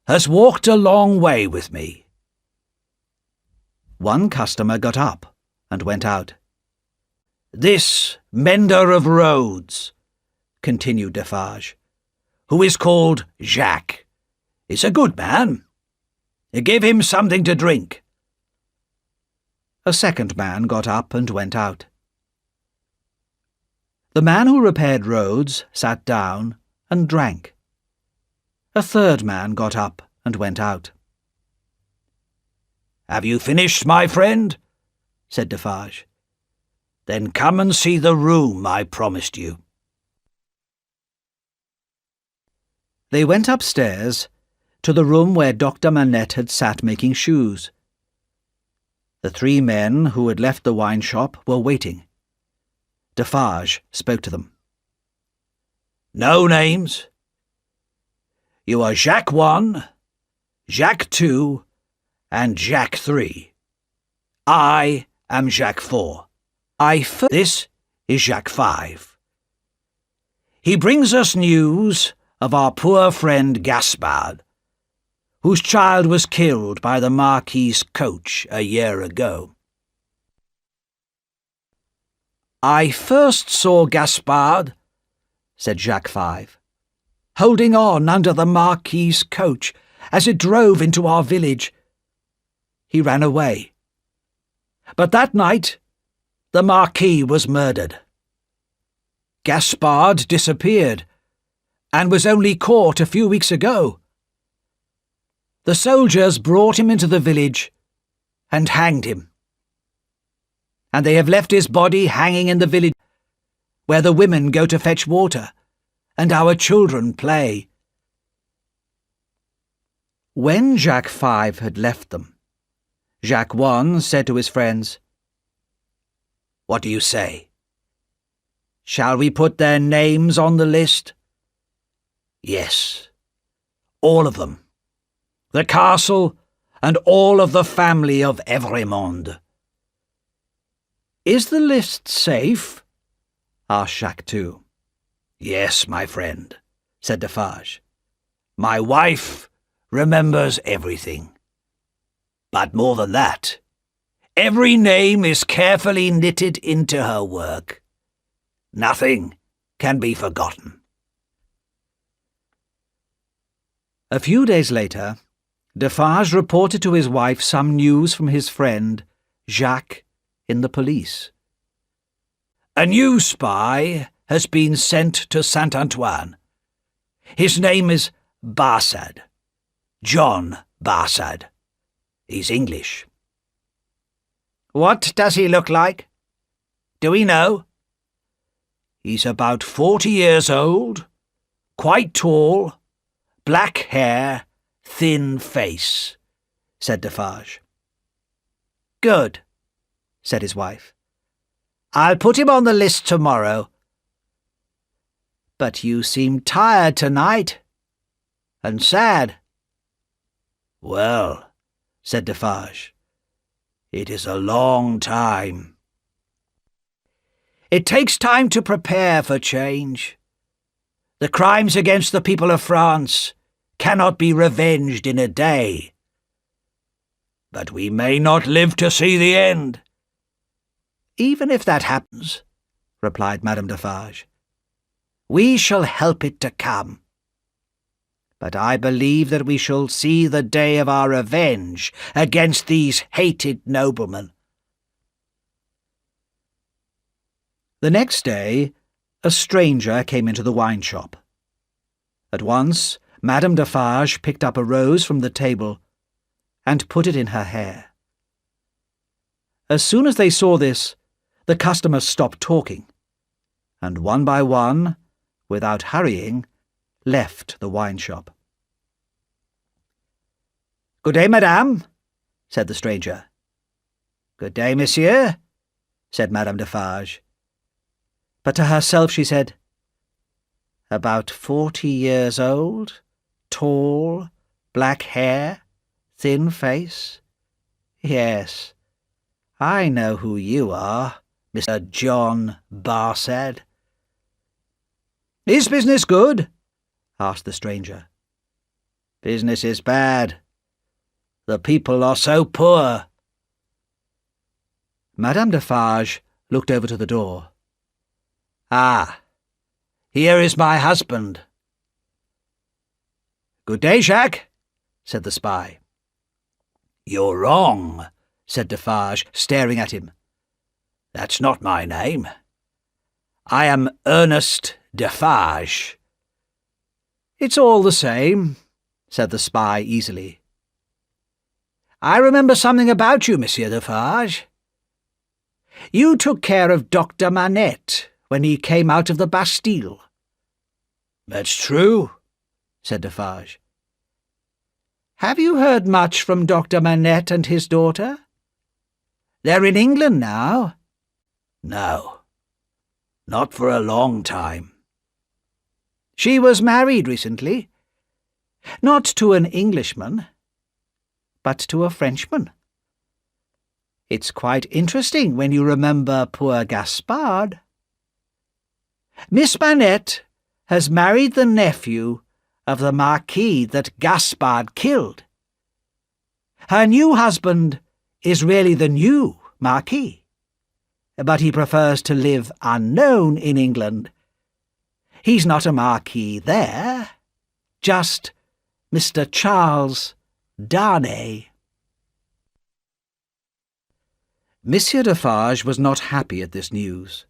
has walked a long way with me." One customer got up and went out. "This mender of roads," continued Defarge, "who is called Jacques, is a good man. Give him something to drink." A second man got up and went out. The man who repaired roads sat down and drank. A third man got up and went out. "Have you finished, my friend?" said Defarge. "Then come and see the room I promised you." They went upstairs to the room where Dr. Manette had sat making shoes. The 3 men who had left the wine shop were waiting. Defarge spoke to them. "No names. You are Jacques 1, Jacques 2, and Jacques 3. I am Jacques 4. This is Jacques 5. He brings us news of our poor friend Gaspard, whose child was killed by the Marquis's coach a year ago. I first saw Gaspard, said Jacques 5, holding on under the Marquis's coach as it drove into our village. He ran away. But that night, the Marquis was murdered. Gaspard disappeared and was only caught a few weeks ago. The soldiers brought him into the village and hanged him. And they have left his body hanging in the village where the women go to fetch water and our children play. When Jacques 5 had left them, Jacques 1 said to his friends, "What do you say? Shall we put their names on the list?" "Yes, all of them. The castle and all of the family of Evrémonde." "Is the list safe?" asked Jacques 2. "Yes, my friend," said Defarge. "My wife remembers everything. But more than that, every name is carefully knitted into her work. Nothing can be forgotten." A few days later, Defarge reported to his wife some news from his friend, Jacques, in the police. "A new spy has been sent to Saint-Antoine. His name is Barsad, John Barsad. He's English." "What does he look like? Do we know?" "He's about 40 years old, quite tall, black hair, thin face," said Defarge. "Good," said his wife. "I'll put him on the list tomorrow." "But you seem tired tonight, and sad." "Well," said Defarge, "it is a long time." "It takes time to prepare for change. The crimes against the people of France cannot be revenged in a day." "But we may not live to see the end." "Even if that happens," replied Madame Defarge, "we shall help it to come. But I believe that we shall see the day of our revenge against these hated noblemen." The next day, a stranger came into the wine shop. At once, Madame Defarge picked up a rose from the table and put it in her hair. As soon as they saw this, the customers stopped talking, and one by one, without hurrying, left the wine shop. "Good day, madame," said the stranger. "Good day, monsieur," said Madame Defarge. But to herself she said, "About 40 years old, tall, black hair, thin face. Yes, I know who you are, Mr. John Barsad." "Is business good?" asked the stranger. "Business is bad. The people are so poor." Madame Defarge looked over to the door. "Ah, here is my husband." "Good day, Jacques," said the spy. "You're wrong," said Defarge, staring at him. "That's not my name. I am Ernest Defarge." "It's all the same," said the spy easily. "I remember something about you, Monsieur Defarge. You took care of Dr. Manette when he came out of the Bastille." "That's true," said Defarge. "Have you heard much from Dr. Manette and his daughter? They're in England now." "No, not for a long time." "She was married recently. Not to an Englishman, but to a Frenchman. It's quite interesting when you remember poor Gaspard. Miss Manette has married the nephew of the Marquis that Gaspard killed. Her new husband is really the new Marquis, but he prefers to live unknown in England. He's not a Marquis there, just Mr. Charles Darnay. Monsieur Defarge was not happy at this news.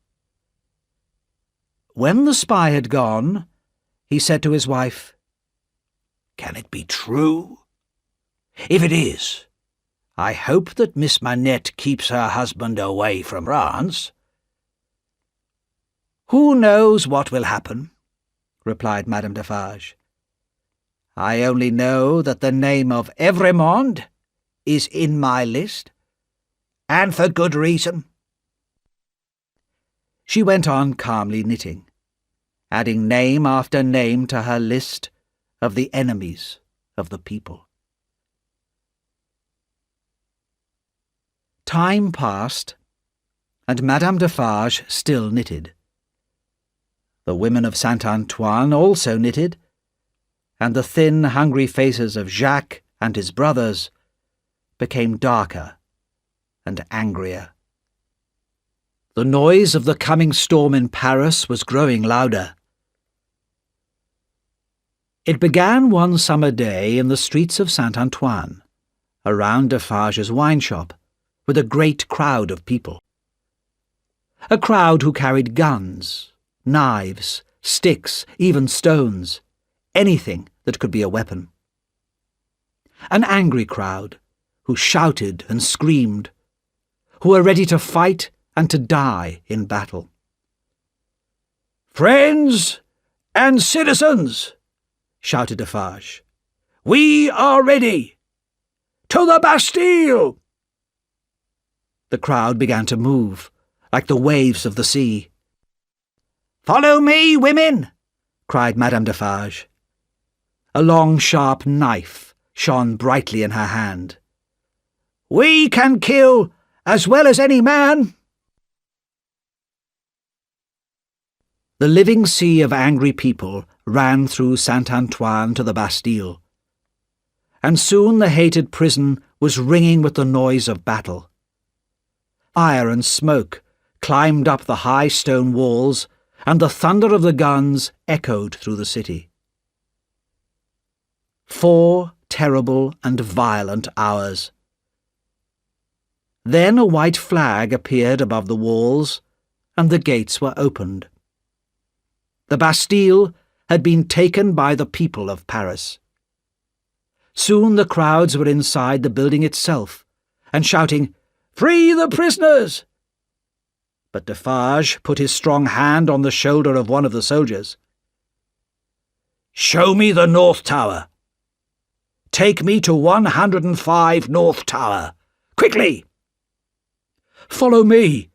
When the spy had gone, he said to his wife, "Can it be true? If it is, I hope that Miss Manette keeps her husband away from France." "Who knows what will happen?" replied Madame Defarge. "I only know that the name of Evrémonde is in my list, and for good reason." She went on calmly knitting, adding name after name to her list of the enemies of the people. Time passed, and Madame Defarge still knitted. The women of Saint-Antoine also knitted, and the thin, hungry faces of Jacques and his brothers became darker and angrier. The noise of the coming storm in Paris was growing louder. It began one summer day in the streets of Saint-Antoine, around Defarge's wine shop, with a great crowd of people. A crowd who carried guns, knives, sticks, even stones, anything that could be a weapon. An angry crowd who shouted and screamed, who were ready to fight and to die in battle. "Friends and citizens," shouted Defarge, "we are ready! To the Bastille!" The crowd began to move, like the waves of the sea. "Follow me, women!" cried Madame Defarge. A long, sharp knife shone brightly in her hand. "We can kill as well as any man!" The living sea of angry people ran through Saint-Antoine to the Bastille, and soon the hated prison was ringing with the noise of battle. Fire and smoke climbed up the high stone walls, and the thunder of the guns echoed through the city. 4 terrible and violent hours. Then a white flag appeared above the walls, and the gates were opened. The Bastille had been taken by the people of Paris. Soon the crowds were inside the building itself, and shouting, "Free the prisoners!" But Defarge put his strong hand on the shoulder of one of the soldiers. "Show me the North Tower. Take me to 105 North Tower. Quickly!" "Follow me,"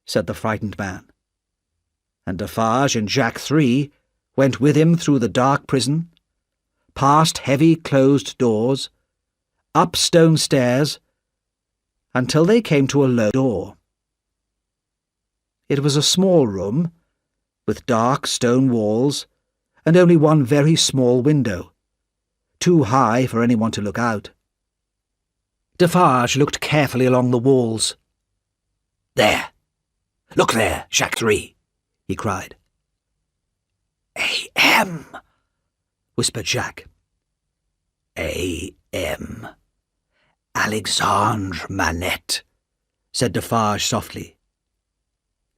said the frightened man. And Defarge and Jacques III went with him through the dark prison, past heavy closed doors, up stone stairs, until they came to a low door. It was a small room, with dark stone walls, and only one very small window, too high for anyone to look out. Defarge looked carefully along the walls. "There! Look there, Jacques III!" he cried. "A.M.," whispered Jacques. "A.M. Alexandre Manette," said Defarge softly.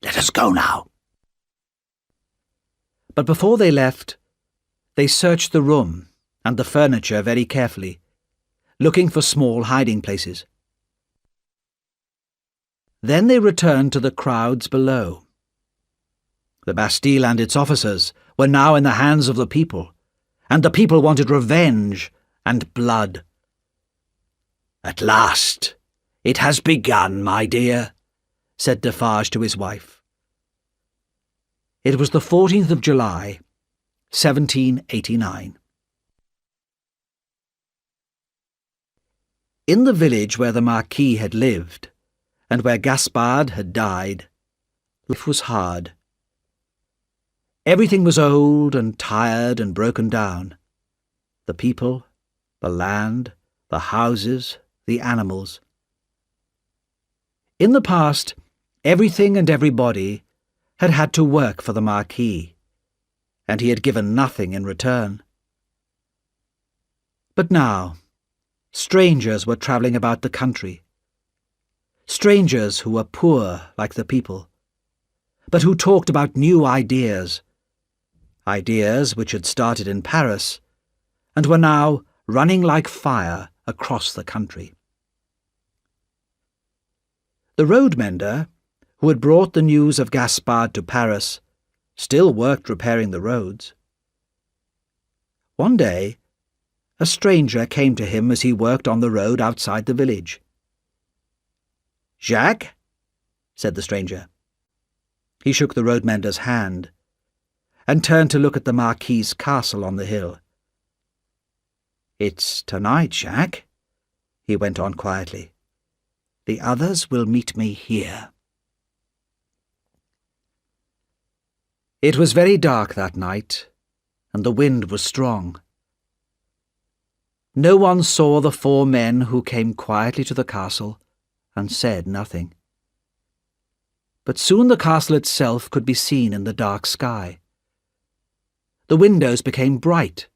"Let us go now." But before they left, they searched the room and the furniture very carefully, looking for small hiding places. Then they returned to the crowds below. The Bastille and its officers were now in the hands of the people, and the people wanted revenge and blood. "At last, it has begun, my dear," said Defarge to his wife. It was the 14th of July, 1789. In the village where the Marquis had lived, and where Gaspard had died, life was hard. Everything was old and tired and broken down. The people, the land, the houses, the animals. In the past, everything and everybody had had to work for the Marquis, and he had given nothing in return. But now, strangers were travelling about the country. Strangers who were poor like the people, but who talked about new ideas, ideas which had started in Paris and were now running like fire across the country. The road mender, who had brought the news of Gaspard to Paris, still worked repairing the roads. One day, a stranger came to him as he worked on the road outside the village. "Jacques?" said the stranger. He shook the road mender's hand and turned to look at the Marquis's castle on the hill. "It's tonight, Jacques," he went on quietly. "The others will meet me here." It was very dark that night, and the wind was strong. No one saw the 4 men who came quietly to the castle and said nothing. But soon the castle itself could be seen in the dark sky. The windows became bright.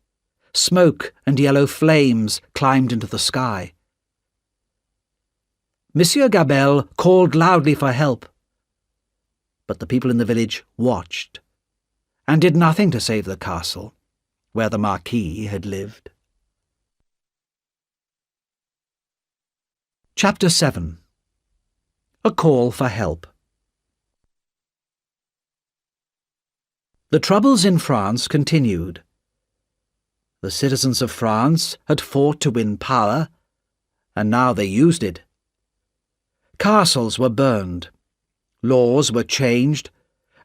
Smoke and yellow flames climbed into the sky. Monsieur Gabelle called loudly for help, but the people in the village watched and did nothing to save the castle where the Marquis had lived. Chapter 7. A Call for Help. The troubles in France continued. The citizens of France had fought to win power, and now they used it. Castles were burned, laws were changed,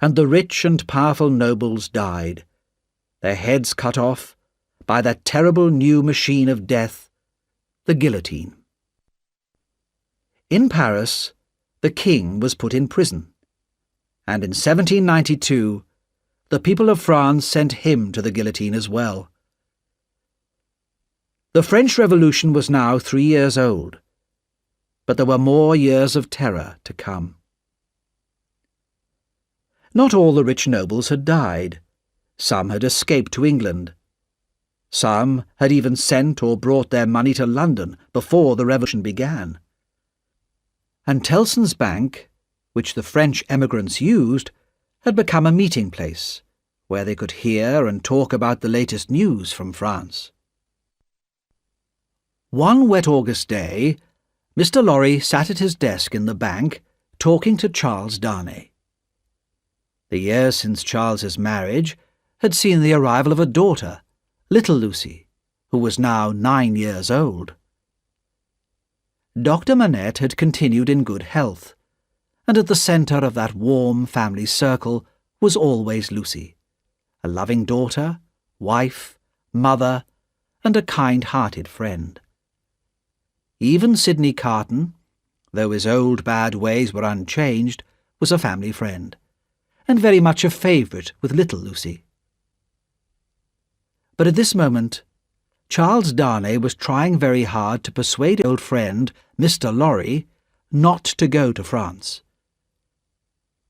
and the rich and powerful nobles died, their heads cut off by that terrible new machine of death, the guillotine. In Paris, the king was put in prison, and in 1792 the people of France sent him to the guillotine as well. The French Revolution was now 3 years old, but there were more years of terror to come. Not all the rich nobles had died. Some had escaped to England. Some had even sent or brought their money to London before the Revolution began. And Tellson's Bank, which the French emigrants used, had become a meeting place where they could hear and talk about the latest news from France. One wet August day, Mr. Lorry sat at his desk in the bank talking to Charles Darnay. The years since Charles's marriage had seen the arrival of a daughter, little Lucy, who was now 9 years old. Dr. Manette had continued in good health, and at the centre of that warm family circle was always Lucy, a loving daughter, wife, mother, and a kind-hearted friend. Even Sidney Carton, though his old bad ways were unchanged, was a family friend, and very much a favourite with little Lucy. But at this moment, Charles Darnay was trying very hard to persuade his old friend, Mr. Lorry, not to go to France.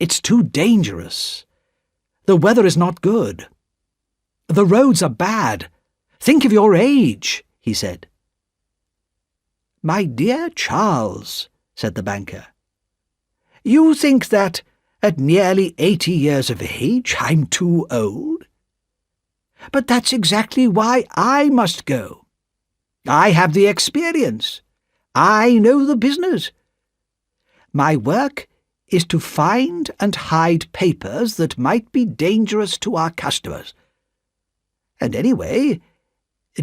"It's too dangerous. The weather is not good. The roads are bad. Think of your age," he said. "My dear Charles," said the banker, "you think that, at nearly 80 years of age, I'm too old? But that's exactly why I must go. I have the experience. I know the business. My work is to find and hide papers that might be dangerous to our customers. And anyway,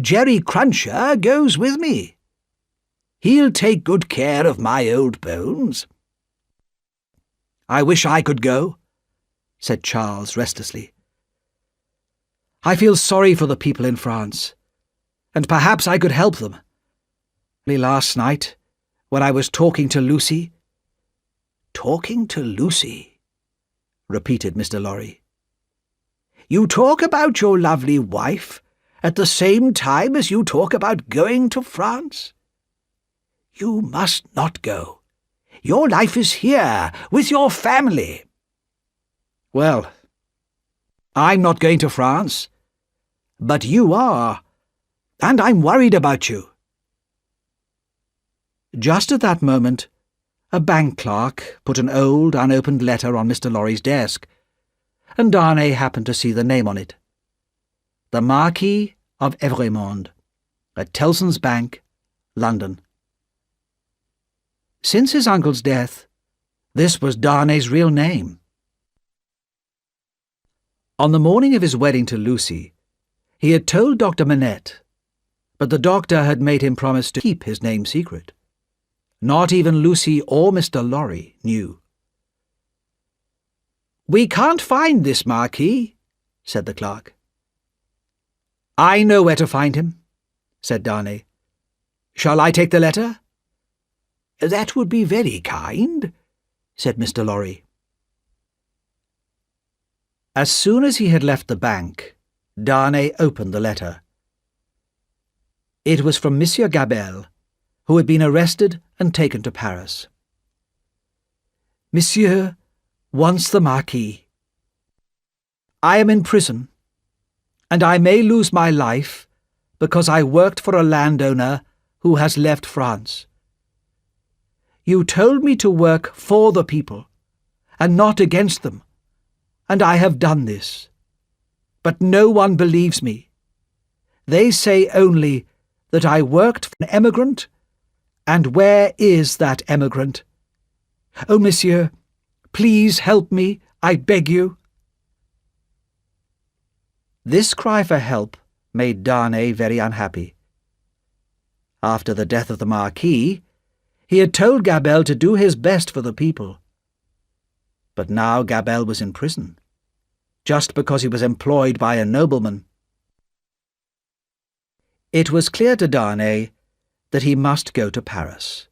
Jerry Cruncher goes with me. He'll take good care of my old bones." "I wish I could go," said Charles restlessly. "I feel sorry for the people in France, and perhaps I could help them. Only last night, when I was talking to Lucy—" "Talking to Lucy," repeated Mr. Lorry. You talk about your lovely wife at the same time as you talk about going to France? You must not go. Your life is here, with your family. Well, I'm not going to France, but you are, and I'm worried about you. Just at that moment, a bank clerk put an old, unopened letter on Mr. Lorry's desk, and Darnay happened to see the name on it. The Marquis of Evrémonde, at Tellson's Bank, London. Since his uncle's death, this was Darnay's real name. On the morning of his wedding to Lucy, he had told Dr. Manette, but the doctor had made him promise to keep his name secret. Not even Lucy or Mr. Lorry knew. "We can't find this Marquis," said the clerk. "I know where to find him," said Darnay. "Shall I take the letter?" "That would be very kind," said Mr. Lorry. As soon as he had left the bank, Darnay opened the letter. It was from Monsieur Gabelle, who had been arrested and taken to Paris. "Monsieur wants the Marquis. I am in prison, and I may lose my life because I worked for a landowner who has left France. You told me to work for the people and not against them, and I have done this. But no one believes me. They say only that I worked for an emigrant, and where is that emigrant? Oh, monsieur, please help me, I beg you." This cry for help made Darnay very unhappy. After the death of the Marquis, he had told Gabelle to do his best for the people. But now Gabelle was in prison, just because he was employed by a nobleman. It was clear to Darnay that he must go to Paris.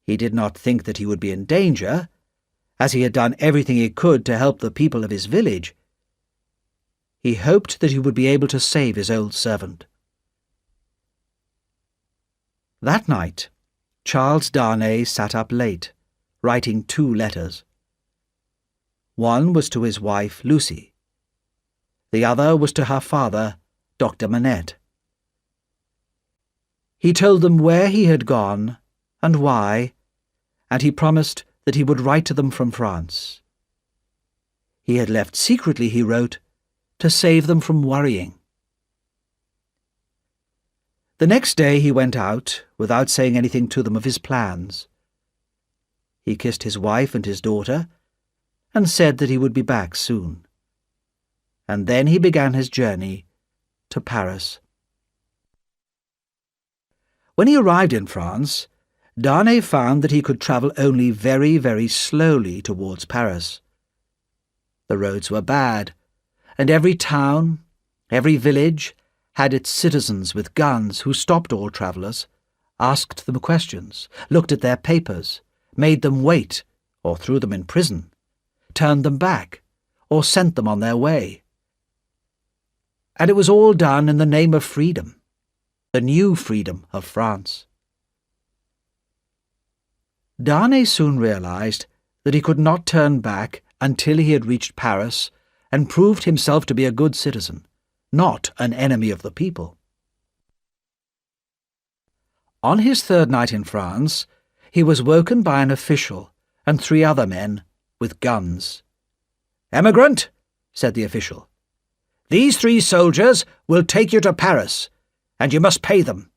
He did not think that he would be in danger, as he had done everything he could to help the people of his village. He hoped that he would be able to save his old servant. That night, Charles Darnay sat up late, writing 2 letters. One was to his wife, Lucy. The other was to her father, Dr. Manette. He told them where he had gone and why, and he promised that he would write to them from France. He had left secretly, he wrote, to save them from worrying. The next day he went out, without saying anything to them of his plans. He kissed his wife and his daughter, and said that he would be back soon. And then he began his journey to Paris. When he arrived in France, Darnay found that he could travel only very, very slowly towards Paris. The roads were bad, and every town, every village, had its citizens with guns who stopped all travellers, asked them questions, looked at their papers, made them wait, or threw them in prison, turned them back, or sent them on their way. And it was all done in the name of freedom, the new freedom of France. Darnay soon realized that he could not turn back until he had reached Paris and proved himself to be a good citizen, not an enemy of the people. On his 3rd night in France, he was woken by an official and 3 other men with guns. "Emigrant," said the official, "these 3 soldiers will take you to Paris, and you must pay them."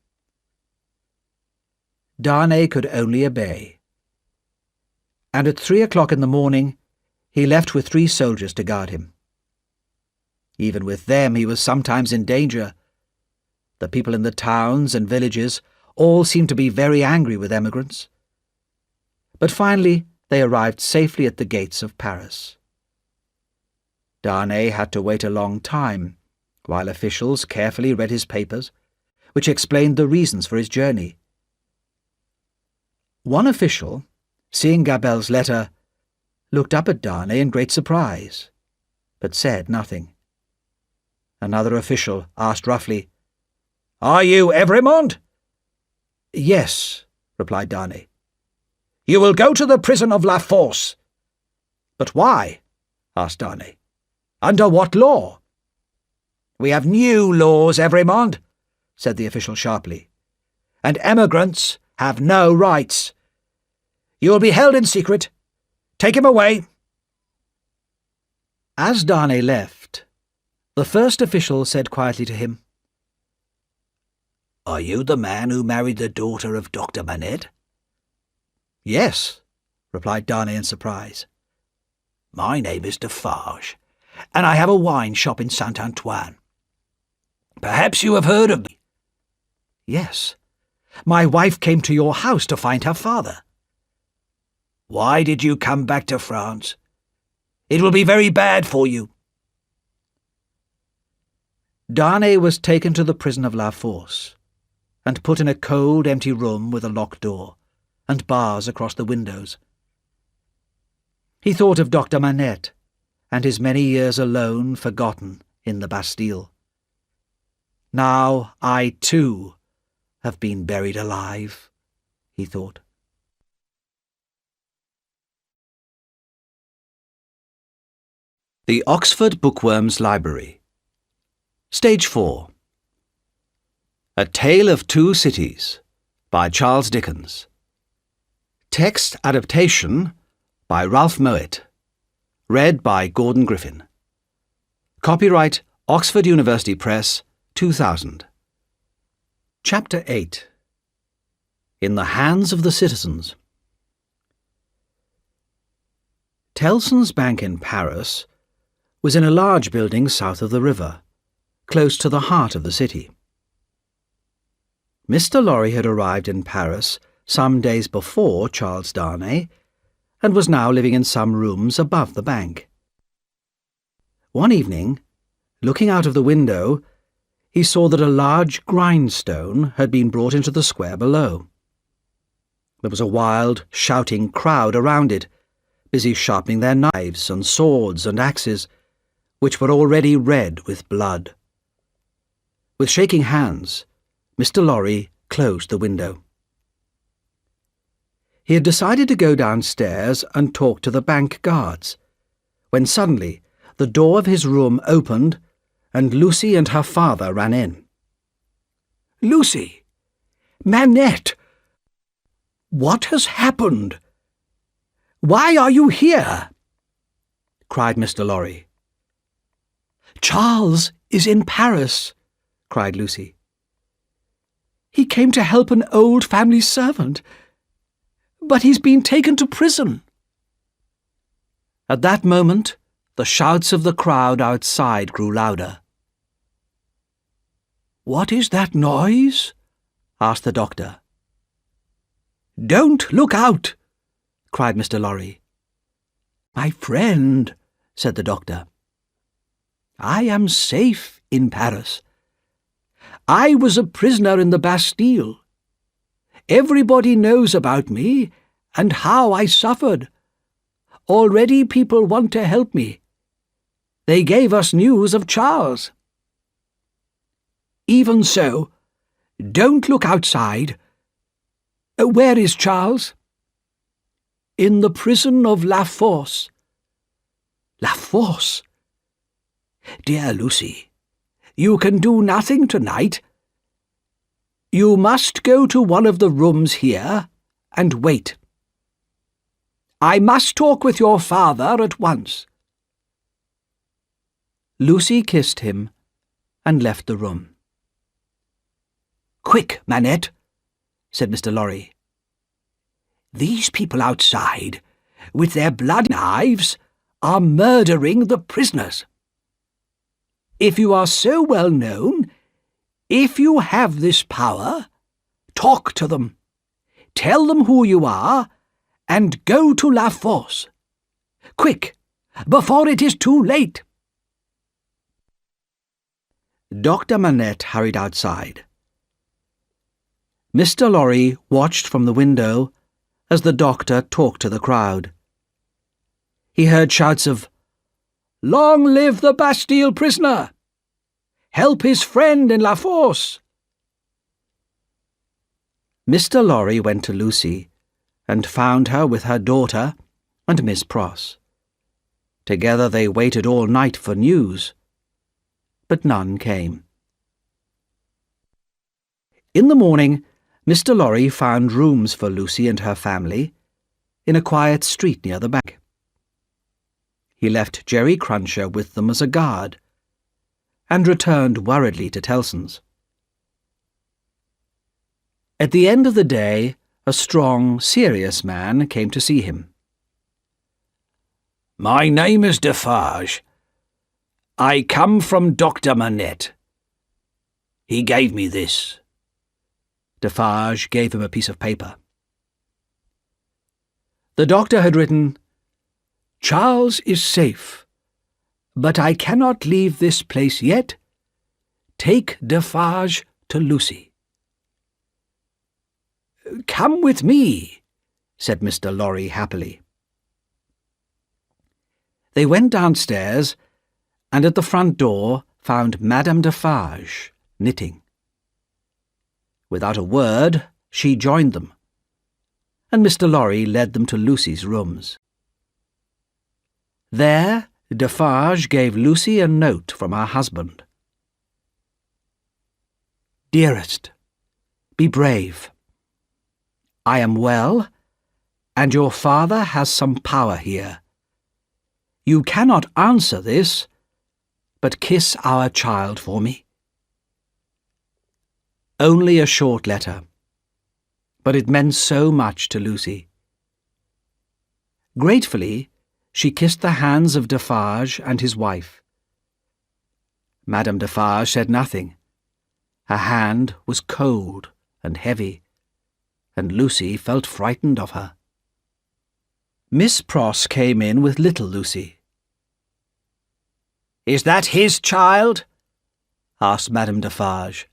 Darnay could only obey, and at 3 o'clock in the morning he left with 3 soldiers to guard him. Even with them he was sometimes in danger. The people in the towns and villages all seemed to be very angry with emigrants. But finally they arrived safely at the gates of Paris. Darnay had to wait a long time, while officials carefully read his papers, which explained the reasons for his journey. One official, seeing Gabelle's letter, looked up at Darnay in great surprise. but said nothing. Another official asked roughly, "Are you Evremond?" "Yes," replied Darnay. "You will go to the prison of La Force." "But why?" asked Darnay. "Under what law?" "We have new laws, Evremond," said the official sharply, "and emigrants have no rights. You will be held in secret. Take him away." As Darnay left, the first official said quietly to him, "Are you the man who married the daughter of Dr. Manette?" "Yes," replied Darnay in surprise. "My name is Defarge, and I have a wine shop in Saint-Antoine. Perhaps you have heard of me." "Yes. My wife came to your house to find her father." "Why did you come back to France? It will be very bad for you." Darnay was taken to the prison of La Force and put in a cold, empty room with a locked door and bars across the windows. He thought of Dr. Manette and his many years alone forgotten in the Bastille. "Now I, too, have been buried alive," he thought. The Oxford Bookworm's Library. Stage 4. A Tale of Two Cities by Charles Dickens. Text adaptation by Ralph Mowat. Read by Gordon Griffin. Copyright Oxford University Press, 2000. Chapter 8. In the Hands of the Citizens. Tellson's Bank in Paris was in a large building south of the river, close to the heart of the city. Mr. Lorry had arrived in Paris some days before Charles Darnay, and was now living in some rooms above the bank. One evening, looking out of the window, he saw that a large grindstone had been brought into the square below. There was a wild, shouting crowd around it, busy sharpening their knives and swords and axes, which were already red with blood. With shaking hands, Mr. Lorry closed the window. He had decided to go downstairs and talk to the bank guards, when suddenly the door of his room opened and Lucy and her father ran in. "Lucy! Manette! What has happened? Why are you here?" cried Mr. Lorry. "Charles is in Paris," cried Lucy. "He came to help an old family servant, but he's been taken to prison." At that moment, the shouts of the crowd outside grew louder. "What is that noise?" asked the doctor. "Don't look out!" cried Mr. Lorry. "My friend," said the doctor, "I am safe in Paris. I was a prisoner in the Bastille. Everybody knows about me and how I suffered. Already people want to help me. They gave us news of Charles. Even so, don't look outside. Where is Charles?" "In the prison of La Force." "La Force? Dear Lucy, you can do nothing tonight. You must go to one of the rooms here and wait. I must talk with your father at once." Lucy kissed him and left the room. "Quick, Manette," said Mr. Lorry. "These people outside, with their bloody knives, are murdering the prisoners. If you are so well known, if you have this power, talk to them, tell them who you are, and go to La Force. Quick, before it is too late." Dr. Manette hurried outside. Mr. Lorry watched from the window as the doctor talked to the crowd. He heard shouts of, Long live the Bastille prisoner! Help his friend in La Force! Mr. Lorry went to Lucy and found her with her daughter and Miss Pross. Together they waited all night for news, but none came. In the morning, Mr. Lorry found rooms for Lucy and her family in a quiet street near the bank. He left Jerry Cruncher with them as a guard and returned worriedly to Tellson's. At the end of the day, a strong, serious man came to see him. "My name is Defarge. I come from Dr. Manette. He gave me this." Defarge gave him a piece of paper. The doctor had written, "Charles is safe, but I cannot leave this place yet. Take Defarge to Lucy." "Come with me," said Mr. Lorry happily. They went downstairs and at the front door found Madame Defarge knitting. Without a word, she joined them, and Mr. Lorry led them to Lucy's rooms. There, Defarge gave Lucy a note from her husband. "Dearest, be brave. I am well, and your father has some power here. You cannot answer this, but kiss our child for me." Only a short letter, but it meant so much to Lucy. Gratefully, she kissed the hands of Defarge and his wife. Madame Defarge said nothing. Her hand was cold and heavy, and Lucy felt frightened of her. Miss Pross came in with little Lucy. "Is that his child?" asked Madame Defarge,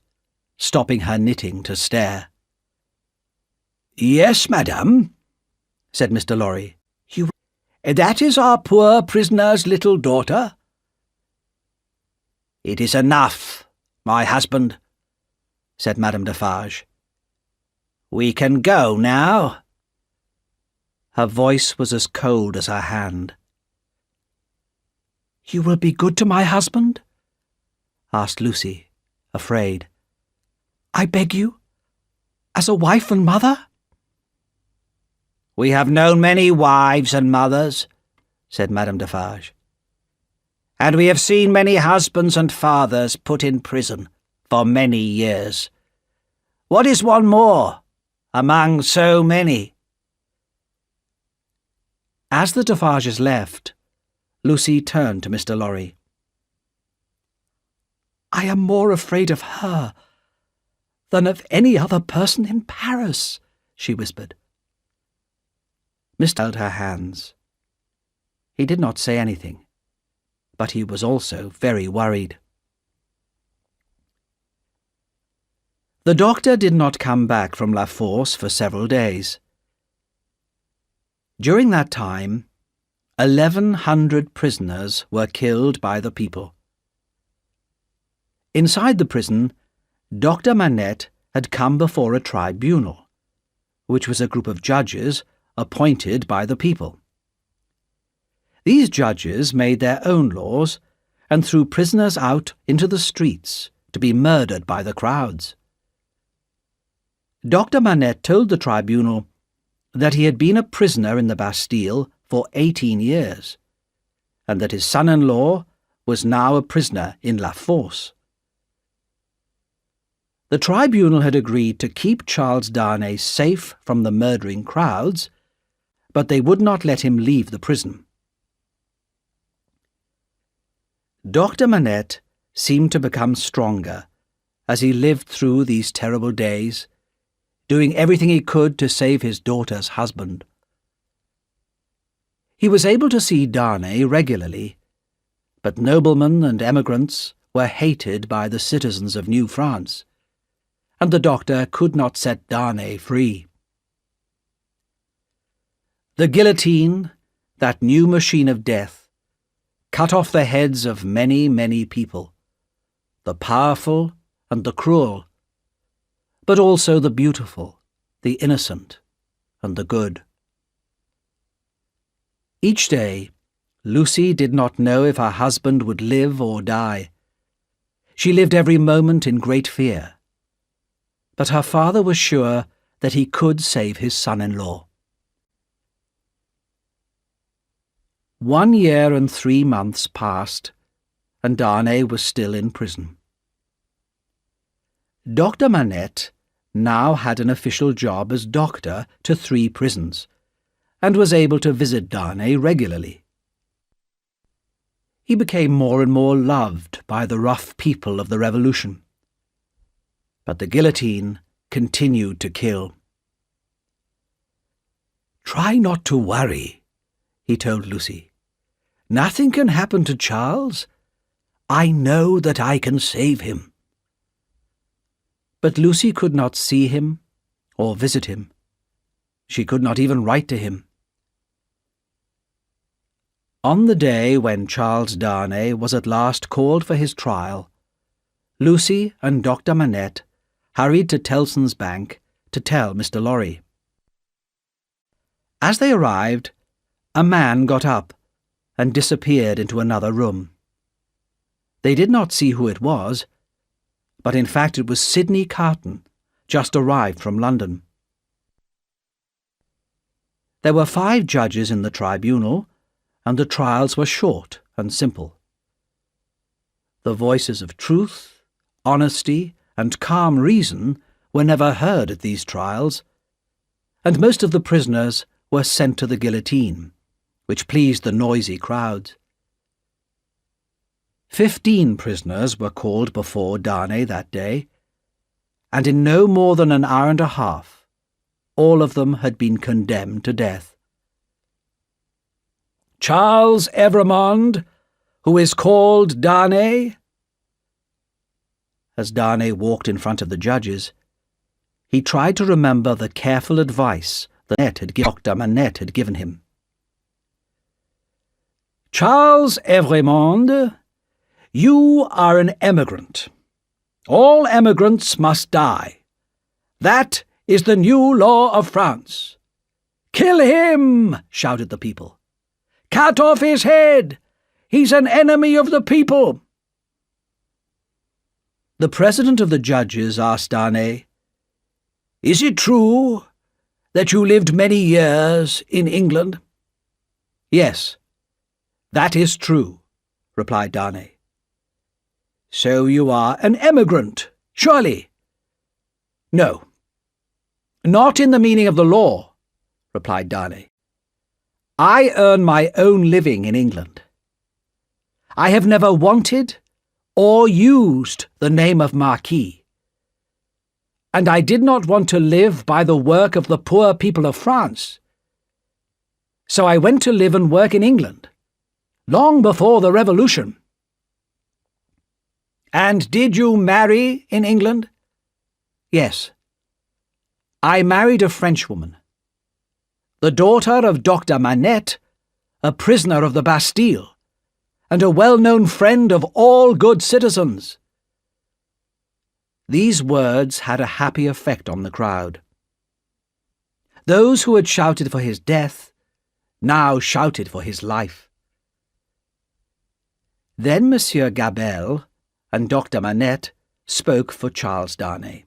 stopping her knitting to stare. "Yes, madame," said Mr. Lorry. "That is our poor prisoner's little daughter." "It is enough, my husband," said Madame Defarge. "We can go now." Her voice was as cold as her hand. "You will be good to my husband?" asked Lucy, afraid. "I beg you, as a wife and mother?" "We have known many wives and mothers," said Madame Defarge, "and we have seen many husbands and fathers put in prison for many years. What is one more among so many?" As the Defarges left, Lucy turned to Mr. Lorry. "I am more afraid of her than of any other person in Paris," she whispered. Mr. held her hands. He did not say anything, but he was also very worried. The doctor did not come back from La Force for several days. During that time, 1,100 prisoners were killed by the people. Inside the prison, Dr. Manette had come before a tribunal, which was a group of judges appointed by the people. These judges made their own laws and threw prisoners out into the streets to be murdered by the crowds. Dr. Manette told the tribunal that he had been a prisoner in the Bastille for 18 years, and that his son-in-law was now a prisoner in La Force. The tribunal had agreed to keep Charles Darnay safe from the murdering crowds, but they would not let him leave the prison. Dr. Manette seemed to become stronger as he lived through these terrible days, doing everything he could to save his daughter's husband. He was able to see Darnay regularly, but noblemen and emigrants were hated by the citizens of New France, and the doctor could not set Darnay free. The guillotine, that new machine of death, cut off the heads of many, many people, the powerful and the cruel, but also the beautiful, the innocent, and the good. Each day, Lucy did not know if her husband would live or die. She lived every moment in great fear. But her father was sure that he could save his son-in-law. 1 year and 3 months passed, and Darnay was still in prison. Dr. Manette now had an official job as doctor to 3 prisons, and was able to visit Darnay regularly. He became more and more loved by the rough people of the Revolution. But the guillotine continued to kill. "Try not to worry," he told Lucy. "Nothing can happen to Charles. I know that I can save him." But Lucy could not see him or visit him. She could not even write to him. On the day when Charles Darnay was at last called for his trial, Lucy and Dr. Manette hurried to Tellson's Bank to tell Mr. Lorry. As they arrived, a man got up and disappeared into another room. They did not see who it was, but in fact it was Sidney Carton, just arrived from London. There were 5 judges in the tribunal, and the trials were short and simple. The voices of truth, honesty, and calm reason were never heard at these trials, and most of the prisoners were sent to the guillotine, which pleased the noisy crowds. 15 prisoners were called before Darnay that day, and in no more than an hour and a half, all of them had been condemned to death. "Charles Evrémonde, who is called Darnay." As Darnay walked in front of the judges, he tried to remember the careful advice that Dr. Manette had given him. "Charles Evrémonde, you are an emigrant. All emigrants must die. That is the new law of France." "Kill him!" shouted the people. "Cut off his head! He's an enemy of the people!" The president of the judges asked Darnay, "Is it true that you lived many years in England?" "Yes, that is true," replied Darnay. "So you are an emigrant, surely?" "No, not in the meaning of the law," replied Darnay. "I earn my own living in England. I have never wanted or used the name of Marquis, and I did not want to live by the work of the poor people of France. So I went to live and work in England, long before the Revolution." "And did you marry in England?" "Yes. I married a Frenchwoman, the daughter of Dr. Manette, a prisoner of the Bastille, and a well-known friend of all good citizens." These words had a happy effect on the crowd. Those who had shouted for his death now shouted for his life. Then Monsieur Gabelle and Dr. Manette spoke for Charles Darnay.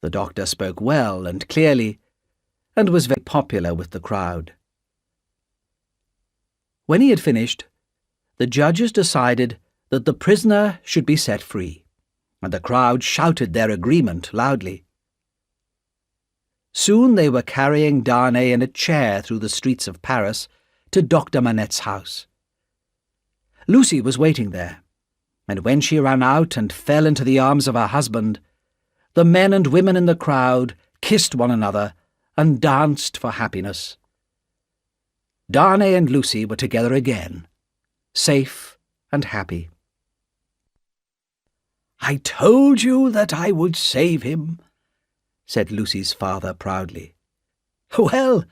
The doctor spoke well and clearly, and was very popular with the crowd. When he had finished, the judges decided that the prisoner should be set free, and the crowd shouted their agreement loudly. Soon they were carrying Darnay in a chair through the streets of Paris to Dr. Manette's house. Lucy was waiting there, and when she ran out and fell into the arms of her husband, the men and women in the crowd kissed one another and danced for happiness. Darnay and Lucy were together again, safe and happy. "I told you that I would save him," said Lucy's father proudly. "Well,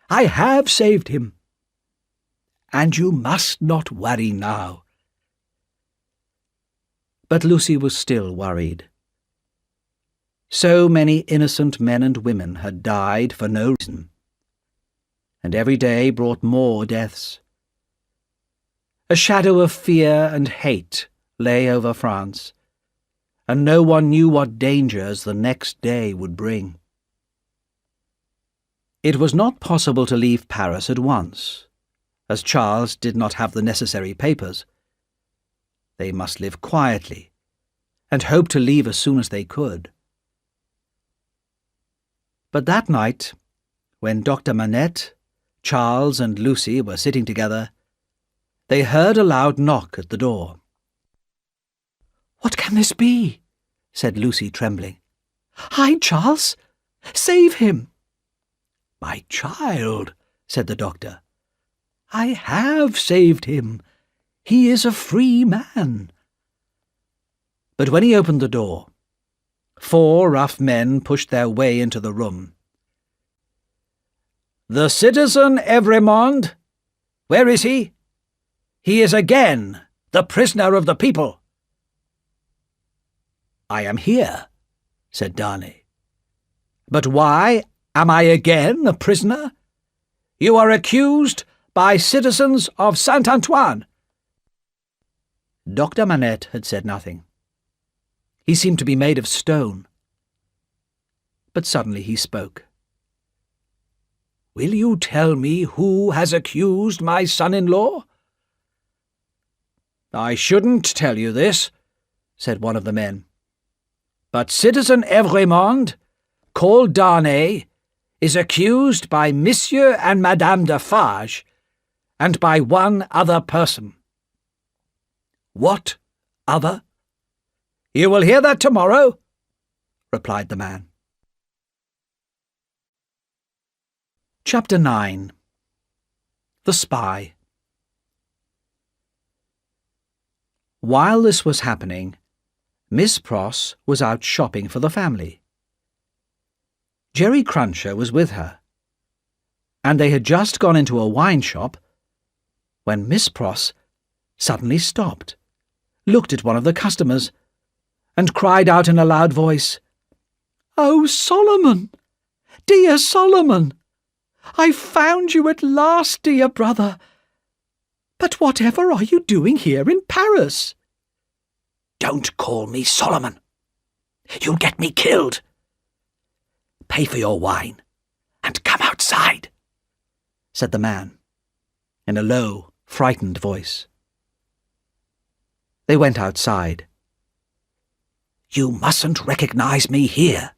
I have saved him. and you must not worry now." But Lucy was still worried. So many innocent men and women had died for no reason, and every day brought more deaths. A shadow of fear and hate lay over France, and no one knew what dangers the next day would bring. It was not possible to leave Paris at once, as Charles did not have the necessary papers. They must live quietly, and hope to leave as soon as they could. But that night, when Dr. Manette, Charles and Lucy were sitting together, they heard a loud knock at the door. "What can this be?" said Lucy, trembling. "Hide Charles! Save him!" "My child," said the doctor, "I have saved him. He is a free man." But when he opened the door, 4 rough men pushed their way into the room. "The citizen Evremond, where is he? He is again the prisoner of the people." "I am here," said Darnay. "But why am I again a prisoner? You are accused by citizens of Saint-Antoine." Dr. Manette had said nothing. He seemed to be made of stone. But suddenly he spoke. "Will you tell me who has accused my son-in-law?" "I shouldn't tell you this," said one of the men. "But Citizen Evremond, called Darnay, is accused by Monsieur and Madame Defarge, and by one other person." "What other?" "You will hear that tomorrow," replied the man. Chapter 9. The Spy. While this was happening, Miss Pross was out shopping for the family. Jerry Cruncher was with her, and they had just gone into a wine shop when Miss Pross suddenly stopped, looked at one of the customers, and cried out in a loud voice, "Oh, Solomon! Dear Solomon! I've found you at last, dear brother! But whatever are you doing here in Paris?" "Don't call me Solomon. You'll get me killed. Pay for your wine, and come outside," said the man, in a low, frightened voice. They went outside. "You mustn't recognize me here,"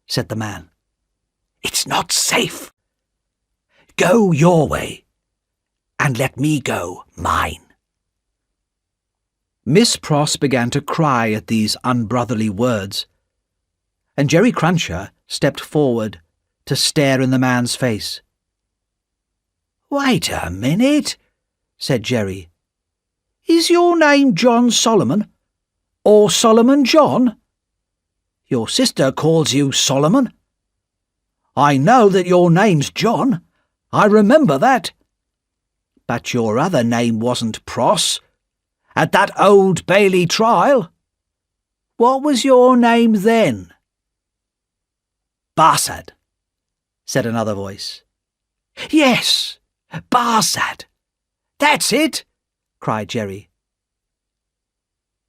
said the man. "It's not safe. Go your way, and let me go mine." Miss Pross began to cry at these unbrotherly words, and Jerry Cruncher stepped forward to stare in the man's face. "Wait a minute," said Jerry. "Is your name John Solomon, or Solomon John? Your sister calls you Solomon. I know that your name's John. I remember that. But your other name wasn't Pross, at that Old Bailey trial. What was your name then?" "Barsad," said another voice. "Yes, Barsad. That's it," cried Jerry.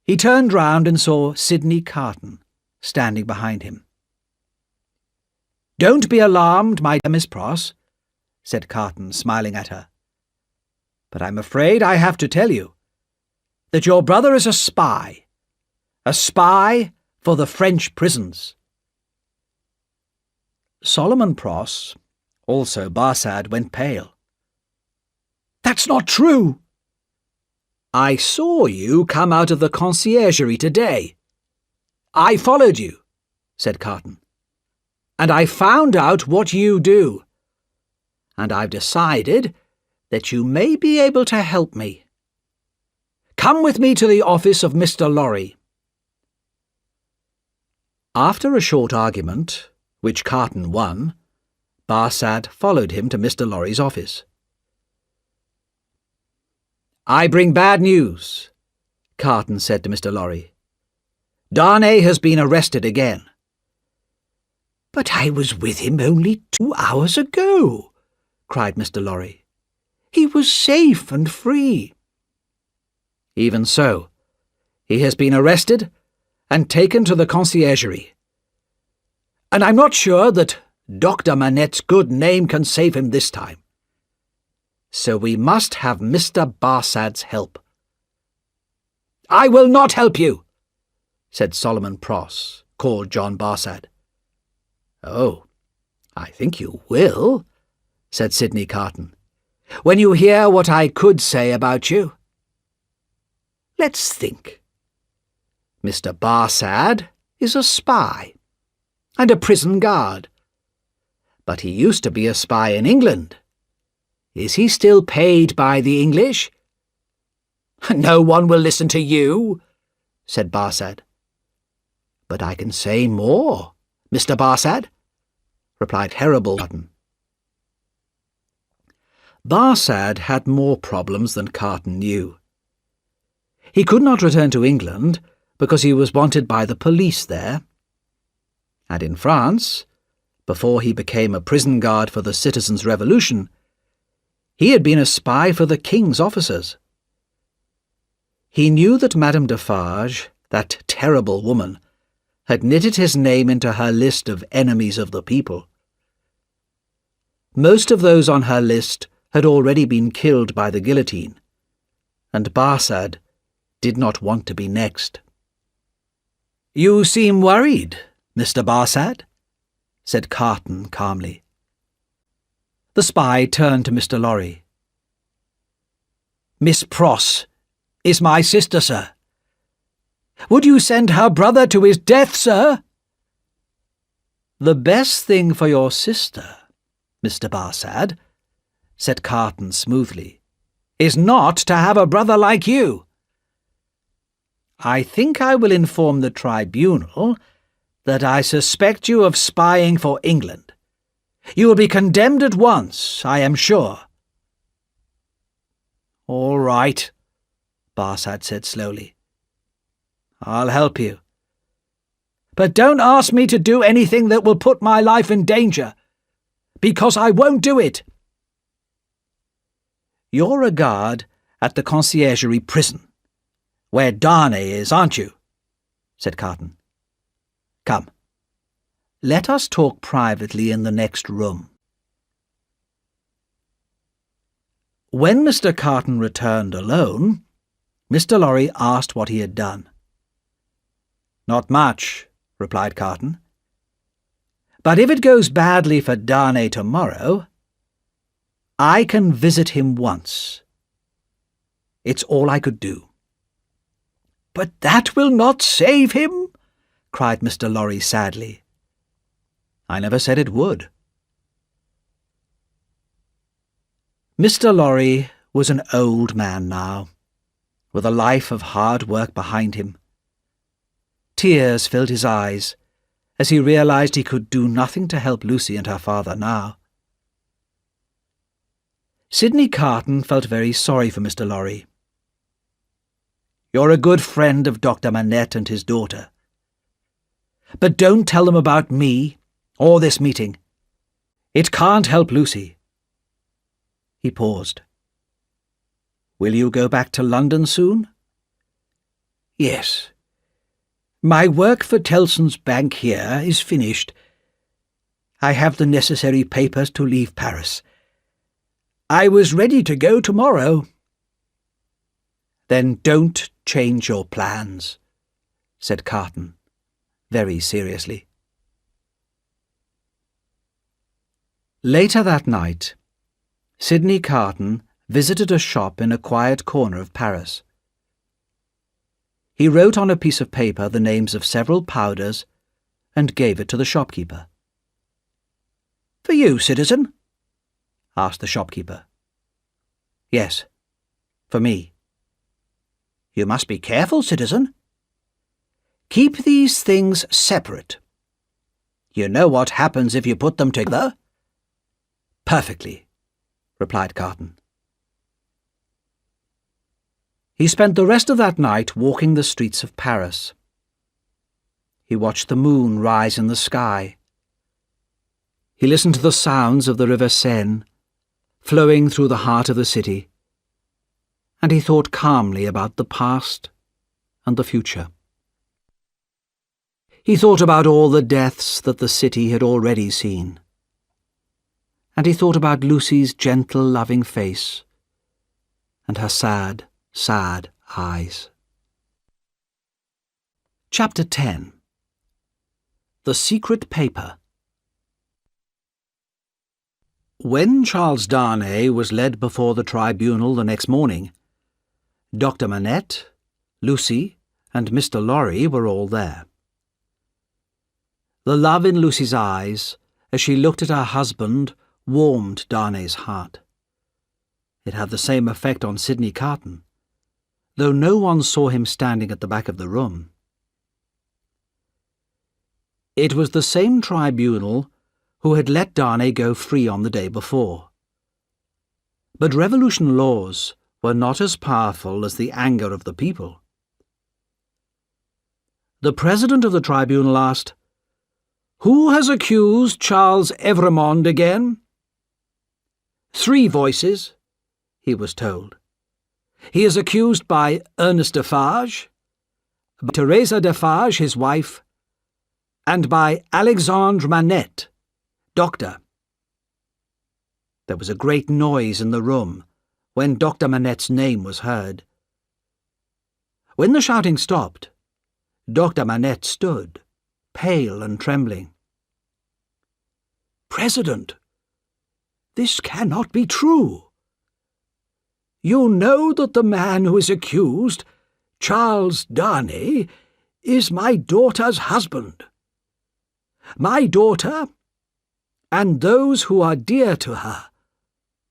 He turned round and saw Sidney Carton standing behind him. "Don't be alarmed, my dear Miss Pross," said Carton, smiling at her. "But I'm afraid I have to tell you that your brother is a spy for the French prisons." Solomon Pross, also Barsad, went pale. "That's not true." "I saw you come out of the conciergerie today. I followed you," said Carton, "and I found out what you do, and I've decided that you may be able to help me. Come with me to the office of Mr. Lorry." After a short argument, which Carton won, Barsad followed him to Mr. Lorry's office. I bring bad news, Carton said to Mr. Lorry. Darnay has been arrested again. But I was with him only 2 hours ago, cried Mr. Lorry. He was safe and free. Even so, he has been arrested and taken to the conciergerie. And I'm not sure that Dr. Manette's good name can save him this time. So we must have Mr. Barsad's help. I will not help you, said Solomon Pross, called John Barsad. Oh, I think you will, said Sidney Carton, when you hear what I could say about you. Let's think. Mr. Barsad is a spy and a prison guard. But he used to be a spy in England. Is he still paid by the English? No one will listen to you, said Barsad. But I can say more, Mr. Barsad, replied Terrible Carton. Barsad had more problems than Carton knew. He could not return to England because he was wanted by the police there. And in France, before he became a prison guard for the Citizens' Revolution, he had been a spy for the King's officers. He knew that Madame Defarge, that terrible woman, had knitted his name into her list of enemies of the people. Most of those on her list had already been killed by the guillotine, and Barsad did not want to be next. You seem worried, Mr. Barsad, said Carton calmly. The spy turned to Mr. Lorry. Miss Pross is my sister, sir. Would you send her brother to his death, sir? The best thing for your sister, Mr. Barsad, said Carton smoothly, is not to have a brother like you. I think I will inform the tribunal that I suspect you of spying for England. You will be condemned at once, I am sure. All right, Barsad said slowly. I'll help you. But don't ask me to do anything that will put my life in danger, because I won't do it. You're a guard at the conciergerie prison, where Darnay is, aren't you? Said Carton. Come, let us talk privately in the next room. When Mr. Carton returned alone, Mr. Lorry asked what he had done. Not much, replied Carton. But if it goes badly for Darnay tomorrow, I can visit him once. It's all I could do. But that will not save him, cried Mr. Lorry sadly. I never said it would. Mr. Lorry was an old man now, with a life of hard work behind him. Tears filled his eyes as he realized he could do nothing to help Lucy and her father now. Sidney Carton felt very sorry for Mr. Lorry. You're a good friend of Dr. Manette and his daughter. But don't tell them about me or this meeting. It can't help Lucy. He paused. Will you go back to London soon? Yes. My work for Tellson's bank here is finished. I have the necessary papers to leave Paris. I was ready to go tomorrow. Then don't change your plans, said Carton, very seriously. Later that night, Sidney Carton visited a shop in a quiet corner of Paris. He wrote on a piece of paper the names of several powders and gave it to the shopkeeper. For you, citizen? Asked the shopkeeper. Yes, for me. You must be careful, citizen. Keep these things separate. You know what happens if you put them together? Perfectly, replied Carton. He spent the rest of that night walking the streets of Paris. He watched the moon rise in the sky. He listened to the sounds of the river Seine, flowing through the heart of the city, and he thought calmly about the past and the future. He thought about all the deaths that the city had already seen, and he thought about Lucy's gentle, loving face and her sad, sad eyes. Chapter 10. The Secret Paper. When Charles Darnay was led before the tribunal the next morning, Dr. Manette, Lucy, and Mr. Lorry were all there. The love in Lucy's eyes, as she looked at her husband, warmed Darnay's heart. It had the same effect on Sidney Carton, though no one saw him standing at the back of the room. It was the same tribunal who had let Darnay go free on the day before. But revolution laws were not as powerful as the anger of the people. The president of the tribunal asked, "Who has accused Charles Evrémonde again?" "Three voices," he was told. "He is accused by Ernest Defarge, by Teresa Defarge, his wife, and by Alexandre Manette, doctor." There was a great noise in the room when Dr. Manette's name was heard. When the shouting stopped, Dr. Manette stood, pale and trembling. "President, this cannot be true. You know that the man who is accused, Charles Darnay, is my daughter's husband. My daughter, and those who are dear to her,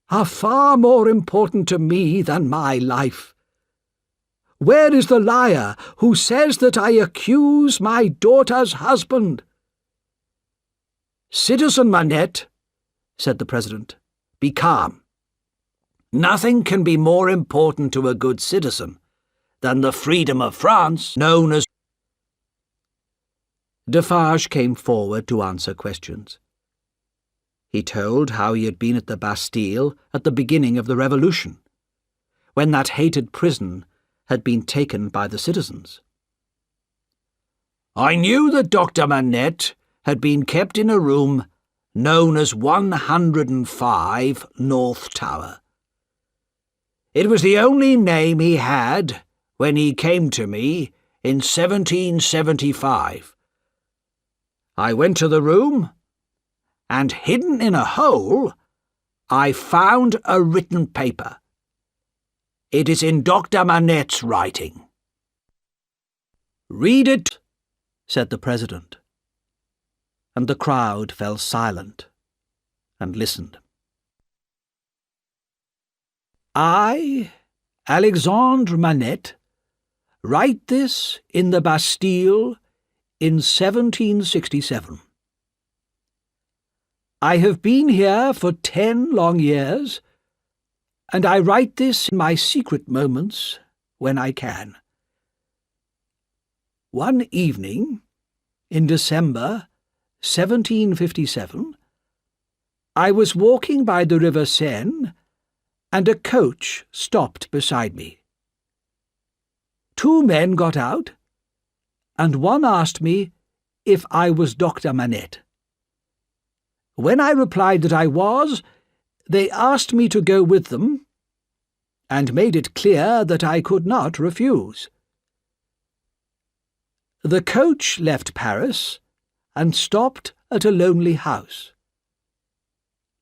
are far more important to me than my life. Where is the liar who says that I accuse my daughter's husband?" "Citizen Manette," said the president, "be calm. Nothing can be more important to a good citizen than the freedom of France, known as—" Defarge came forward to answer questions. He told how he had been at the Bastille at the beginning of the Revolution, when that hated prison had been taken by the citizens. "I knew that Dr. Manette had been kept in a room known as 105 North Tower. It was the only name he had when he came to me in 1775. I went to the room, and hidden in a hole, I found a written paper. It is in Dr. Manette's writing." "Read it," said the president, and the crowd fell silent and listened. "I, Alexandre Manette, write this in the Bastille in 1767. I have been here for 10 long years, and I write this in my secret moments when I can. One evening, in December 1757, I was walking by the river Seine, and a coach stopped beside me. 2 men got out, and one asked me if I was Dr. Manette. When I replied that I was, they asked me to go with them, and made it clear that I could not refuse. The coach left Paris and stopped at a lonely house.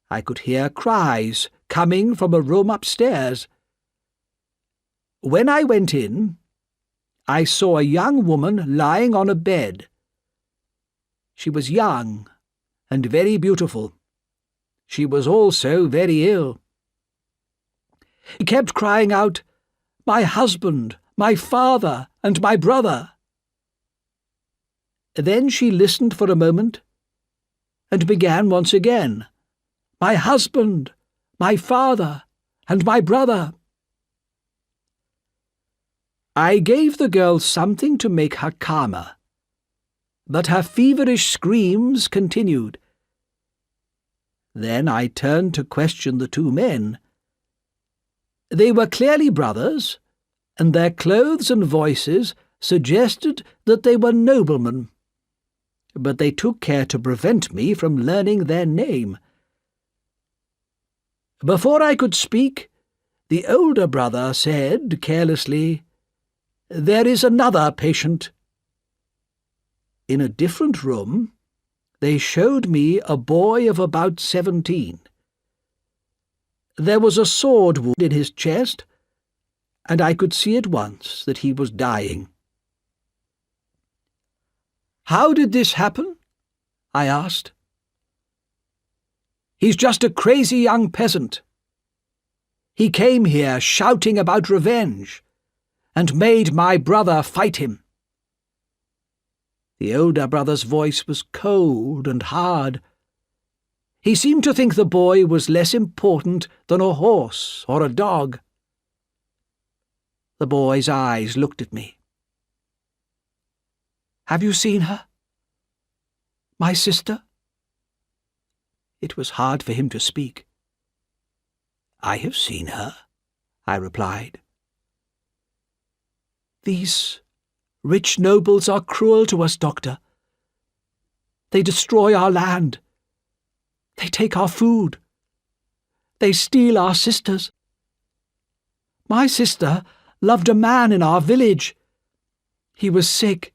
I could hear cries coming from a room upstairs. When I went in, I saw a young woman lying on a bed. She was young and very beautiful. She was also very ill. She kept crying out, "My husband, my father, and my brother." Then she listened for a moment and began once again, "My husband, my father, and my brother." I gave the girl something to make her calmer, but her feverish screams continued. Then I turned to question the two men. They were clearly brothers, and their clothes and voices suggested that they were noblemen, but they took care to prevent me from learning their name. Before I could speak, the older brother said carelessly, "There is another patient." In a different room, they showed me a boy of about 17. There was a sword wound in his chest, and I could see at once that he was dying. "How did this happen?" I asked. "He's just a crazy young peasant. He came here shouting about revenge and made my brother fight him." The older brother's voice was cold and hard. He seemed to think the boy was less important than a horse or a dog. The boy's eyes looked at me. "Have you seen her? My sister?" It was hard for him to speak. "I have seen her," I replied. "These rich nobles are cruel to us, Doctor. They destroy our land. They take our food. They steal our sisters. My sister loved a man in our village. He was sick,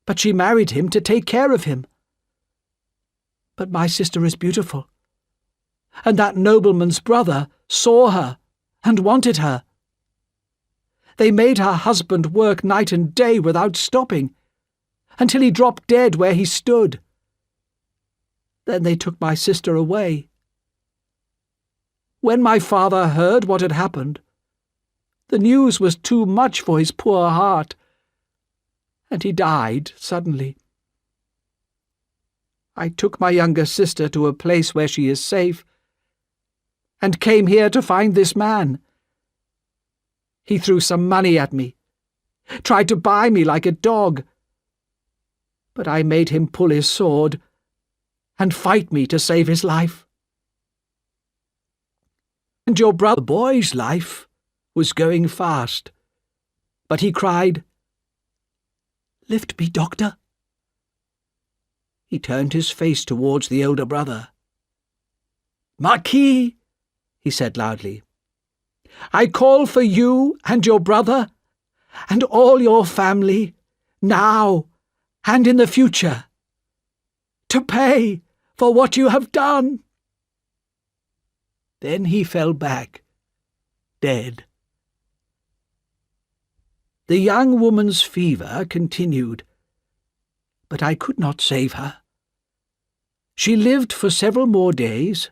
but she married him to take care of him. But my sister is beautiful, and that nobleman's brother saw her and wanted her. They made her husband work night and day without stopping, until he dropped dead where he stood. Then they took my sister away. When my father heard what had happened, the news was too much for his poor heart, and he died suddenly. I took my younger sister to a place where she is safe, and came here to find this man. He threw some money at me, tried to buy me like a dog, but I made him pull his sword and fight me to save his life. And your brother boy's life was going fast, but he cried, 'Lift me, Doctor.' He turned his face towards the older brother. 'Marquis,' he said loudly, 'I call for you and your brother and all your family, now and in the future, to pay for what you have done.' Then he fell back, dead. The young woman's fever continued, but I could not save her. She lived for several more days,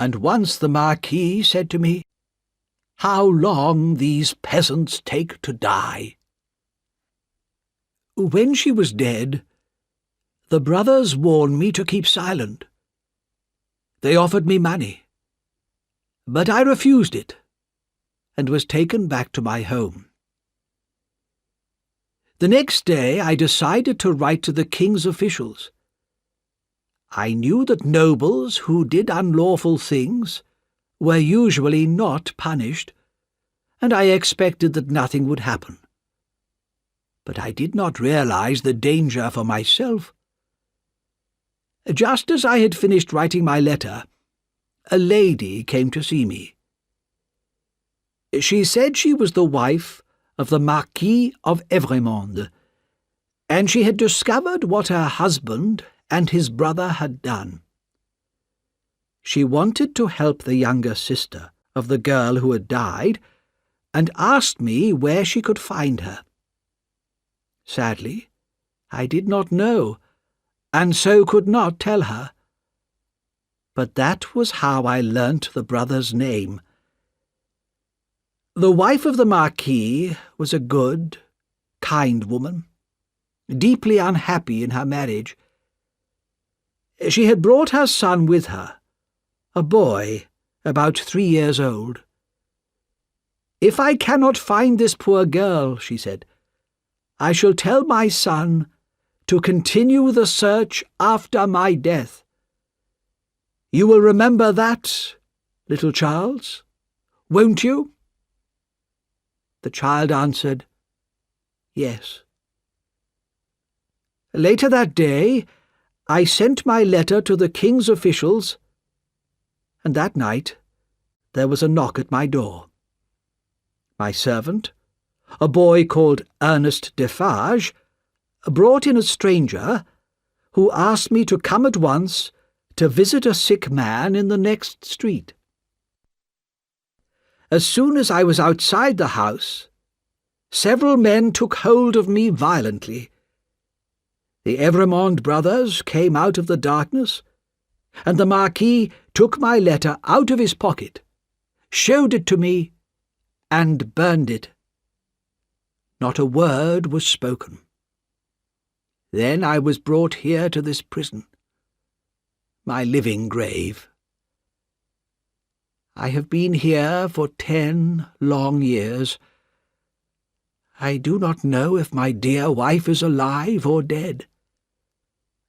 and once the Marquis said to me, 'How long these peasants take to die.' When she was dead, the brothers warned me to keep silent. They offered me money, but I refused it, and was taken back to my home. The next day I decided to write to the king's officials. I knew that nobles who did unlawful things were usually not punished, and I expected that nothing would happen. But I did not realize the danger for myself. Just as I had finished writing my letter, a lady came to see me. She said she was the wife of the Marquis of Evrémonde, and she had discovered what her husband and his brother had done. She wanted to help the younger sister of the girl who had died, and asked me where she could find her. Sadly, I did not know, and so could not tell her. But that was how I learnt the brother's name. The wife of the Marquis was a good, kind woman, deeply unhappy in her marriage. She had brought her son with her, a boy about 3 years old. "If I cannot find this poor girl," she said, "I shall tell my son to continue the search after my death. You will remember that, little Charles, won't you?" The child answered, "Yes." Later that day, I sent my letter to the king's officials, and that night there was a knock at my door. My servant, a boy called Ernest Defarge, brought in a stranger who asked me to come at once to visit a sick man in the next street. As soon as I was outside the house, several men took hold of me violently. The Evremond brothers came out of the darkness, and the Marquis took my letter out of his pocket, showed it to me, and burned it. Not a word was spoken. Then I was brought here to this prison, my living grave. I have been here for 10 long years. I do not know if my dear wife is alive or dead.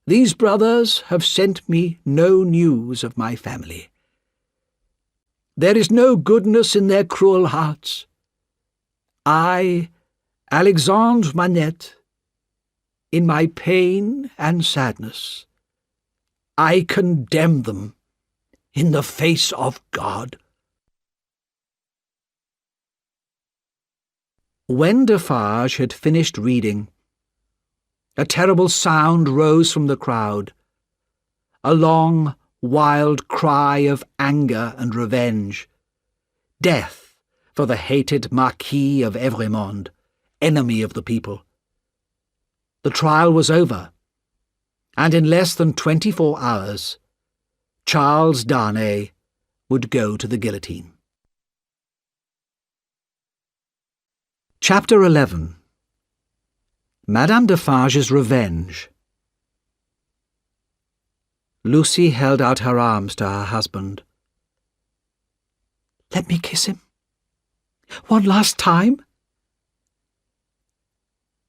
These brothers have sent me no news of my family. There is no goodness in their cruel hearts. I, Alexandre Manette, in my pain and sadness, I condemn them in the face of God. When Defarge had finished reading, a terrible sound rose from the crowd, a long, wild cry of anger and revenge. Death for the hated Marquis of Evremond, enemy of the people. The trial was over, and in less than 24 hours, Charles Darnay would go to the guillotine. Chapter 11. Madame Defarge's Revenge. Lucy held out her arms to her husband. "Let me kiss him. One last time."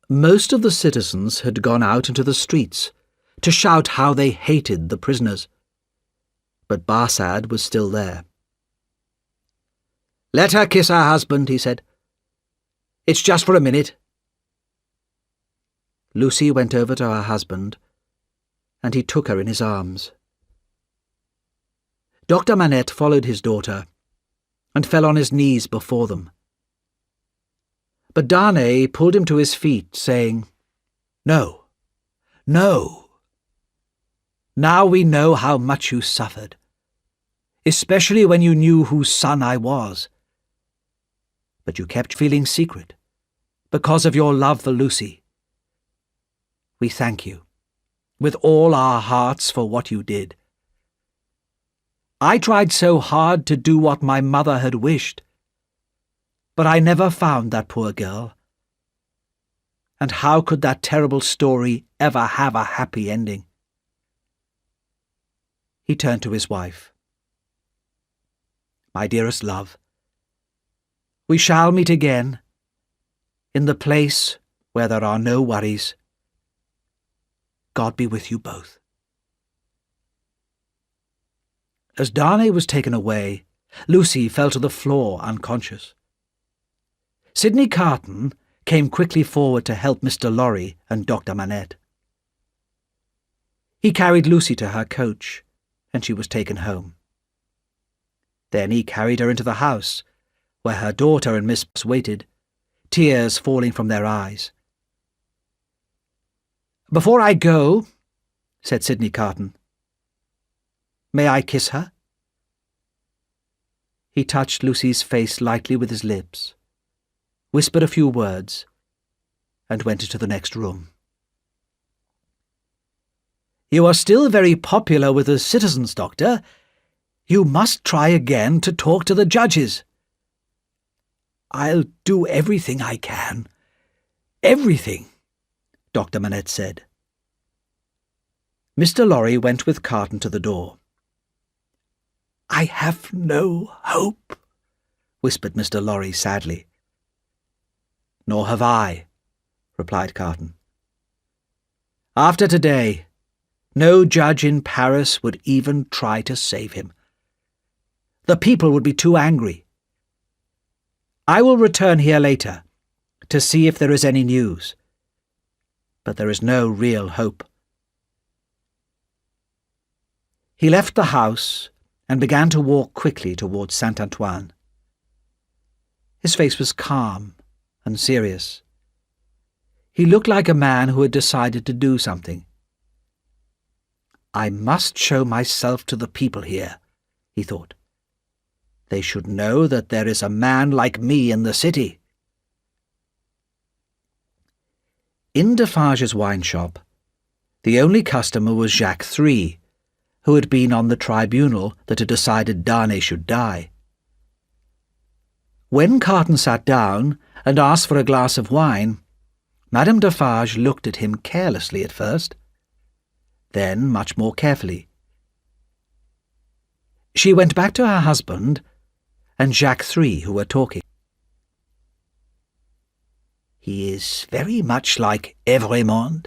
Most of the citizens had gone out into the streets to shout how they hated the prisoners, but Barsad was still there. "Let her kiss her husband," he said. "It's just for a minute." Lucy went over to her husband, and he took her in his arms. Dr. Manette followed his daughter, and fell on his knees before them. But Darnay pulled him to his feet, saying, "No, no. Now we know how much you suffered, especially when you knew whose son I was. But you kept feeling secret, because of your love for Lucy. We thank you, with all our hearts, for what you did. I tried so hard to do what my mother had wished, but I never found that poor girl. And how could that terrible story ever have a happy ending?" He turned to his wife. "My dearest love, we shall meet again, in the place where there are no worries. God be with you both." As Darnay was taken away, Lucy fell to the floor unconscious. Sidney Carton came quickly forward to help Mr. Lorry and Dr. Manette. He carried Lucy to her coach, and she was taken home. Then he carried her into the house, where her daughter and Miss waited, tears falling from their eyes. "Before I go," said Sidney Carton, "may I kiss her?" He touched Lucy's face lightly with his lips, whispered a few words, and went into the next room. "You are still very popular with the citizens, Doctor. You must try again to talk to the judges." "I'll do everything I can. Everything," Dr. Manette said. Mr. Lorry went with Carton to the door. "I have no hope," whispered Mr. Lorry sadly. "Nor have I," replied Carton. "After today, no judge in Paris would even try to save him. The people would be too angry. I will return here later to see if there is any news, but there is no real hope." He left the house and began to walk quickly towards Saint-Antoine. His face was calm and serious. He looked like a man who had decided to do something. "I must show myself to the people here," he thought. "They should know that there is a man like me in the city." In Defarge's wine shop, the only customer was Jacques III, who had been on the tribunal that had decided Darnay should die. When Carton sat down and asked for a glass of wine, Madame Defarge looked at him carelessly at first, then much more carefully. She went back to her husband and Jacques III, who were talking. "He is very much like Evrémonde,"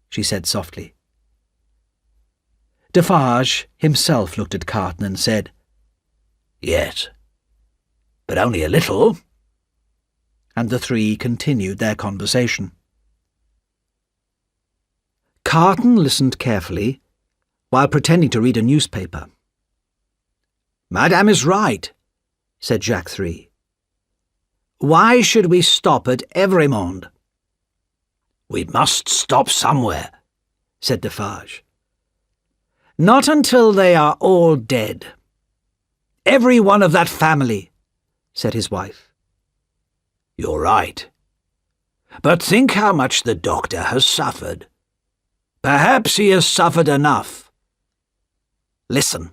she said softly. Defarge himself looked at Carton and said, "Yes, but only a little," and the three continued their conversation. Carton listened carefully, while pretending to read a newspaper. "Madame is right," said Jacques III. "Why should we stop at Evrémonde?" "We must stop somewhere," said Defarge. "Not until they are all dead. Every one of that family," said his wife. "You're right. But think how much the doctor has suffered. Perhaps he has suffered enough." "Listen,"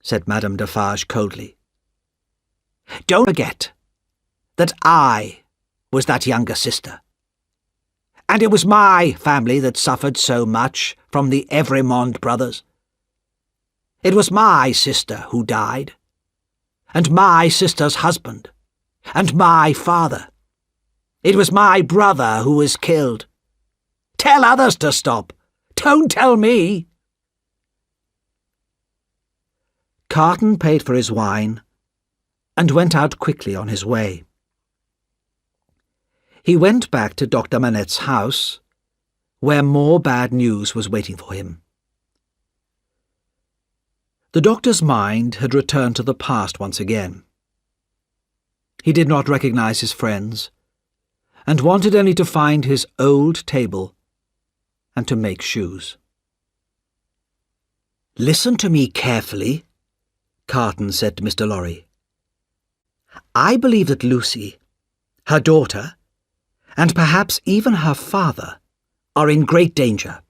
said Madame Defarge coldly. "Don't forget that I was that younger sister. And it was my family that suffered so much from the Evrémonde brothers. It was my sister who died, and my sister's husband, and my father. It was my brother who was killed. Tell others to stop. Don't tell me." Carton paid for his wine and went out quickly on his way. He went back to Dr. Manette's house, where more bad news was waiting for him. The doctor's mind had returned to the past once again. He did not recognize his friends, and wanted only to find his old table and to make shoes. "Listen to me carefully," Carton said to Mr. Lorry. "I believe that Lucy, her daughter, and perhaps even her father, are in great danger.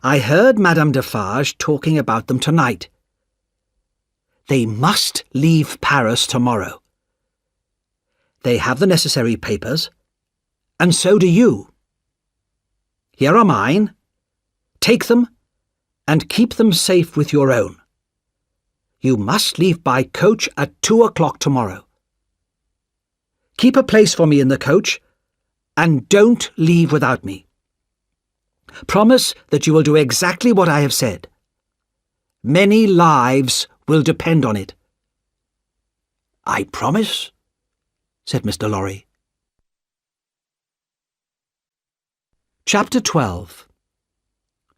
I heard Madame Defarge talking about them tonight. They must leave Paris tomorrow. They have the necessary papers, and so do you. Here are mine. Take them, and keep them safe with your own. You must leave by coach at 2 o'clock tomorrow. Keep a place for me in the coach, and don't leave without me. Promise that you will do exactly what I have said. Many lives will depend on it." "I promise," said Mr. Lorry. Chapter 12.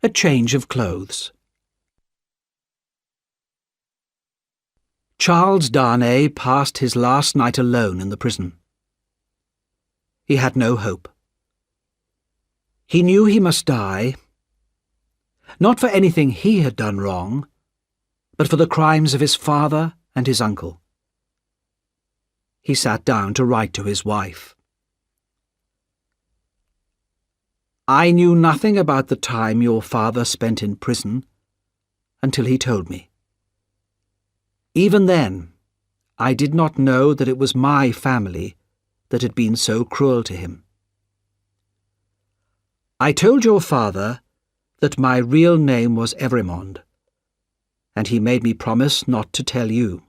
A Change of Clothes. Charles Darnay passed his last night alone in the prison. He had no hope. He knew he must die, not for anything he had done wrong, but for the crimes of his father and his uncle. He sat down to write to his wife. "I knew nothing about the time your father spent in prison until he told me. Even then, I did not know that it was my family that had been so cruel to him. I told your father that my real name was Evrémonde, and he made me promise not to tell you.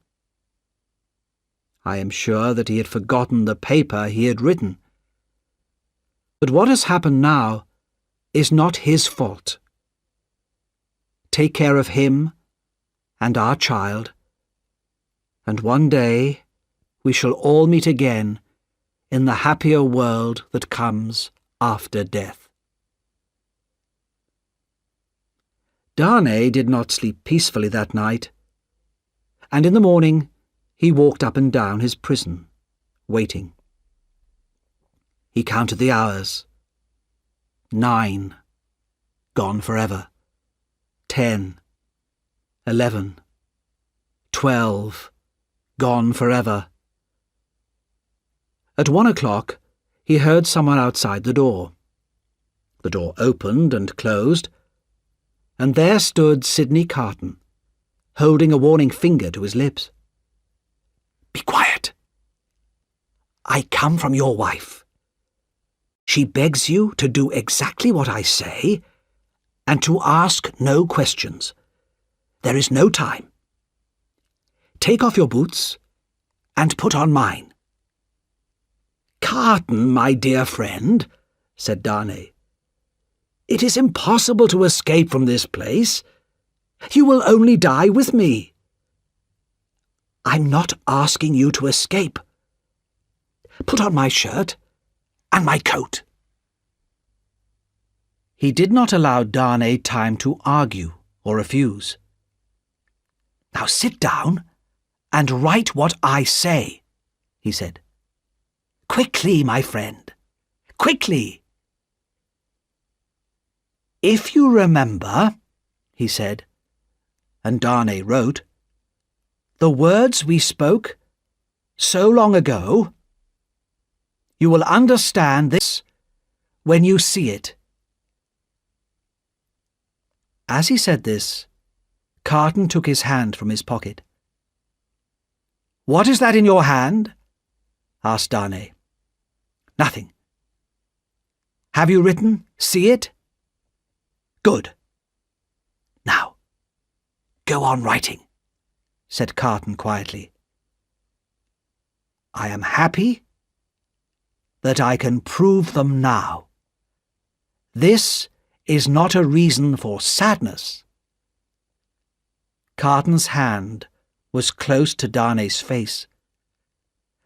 I am sure that he had forgotten the paper he had written. But what has happened now is not his fault. Take care of him and our child, and one day we shall all meet again in the happier world that comes after death. Darnay did not sleep peacefully that night, and in the morning he walked up and down his prison, waiting. He counted the hours. 9, gone forever. 10, 11, 12, gone forever. At 1 o'clock, he heard someone outside the door. The door opened and closed, and there stood Sidney Carton, holding a warning finger to his lips. "Be quiet. I come from your wife. She begs you to do exactly what I say and to ask no questions. There is no time. Take off your boots and put on mine." "Carton, my dear friend," said Darnay, "it is impossible to escape from this place. You will only die with me." "I'm not asking you to escape. Put on my shirt and my coat." He did not allow Darnay time to argue or refuse. "Now sit down and write what I say," he said. "Quickly, my friend, quickly." "If you remember," he said, and Darnay wrote, "the words we spoke so long ago, you will understand this when you see it." As he said this, Carton took his hand from his pocket. "What is that in your hand?" asked Darnay. "Nothing." "Have you written, 'See it'?" "Good. Now, go on writing," said Carton quietly. "I am happy that I can prove them now. This is not a reason for sadness." Carton's hand was close to Darnay's face,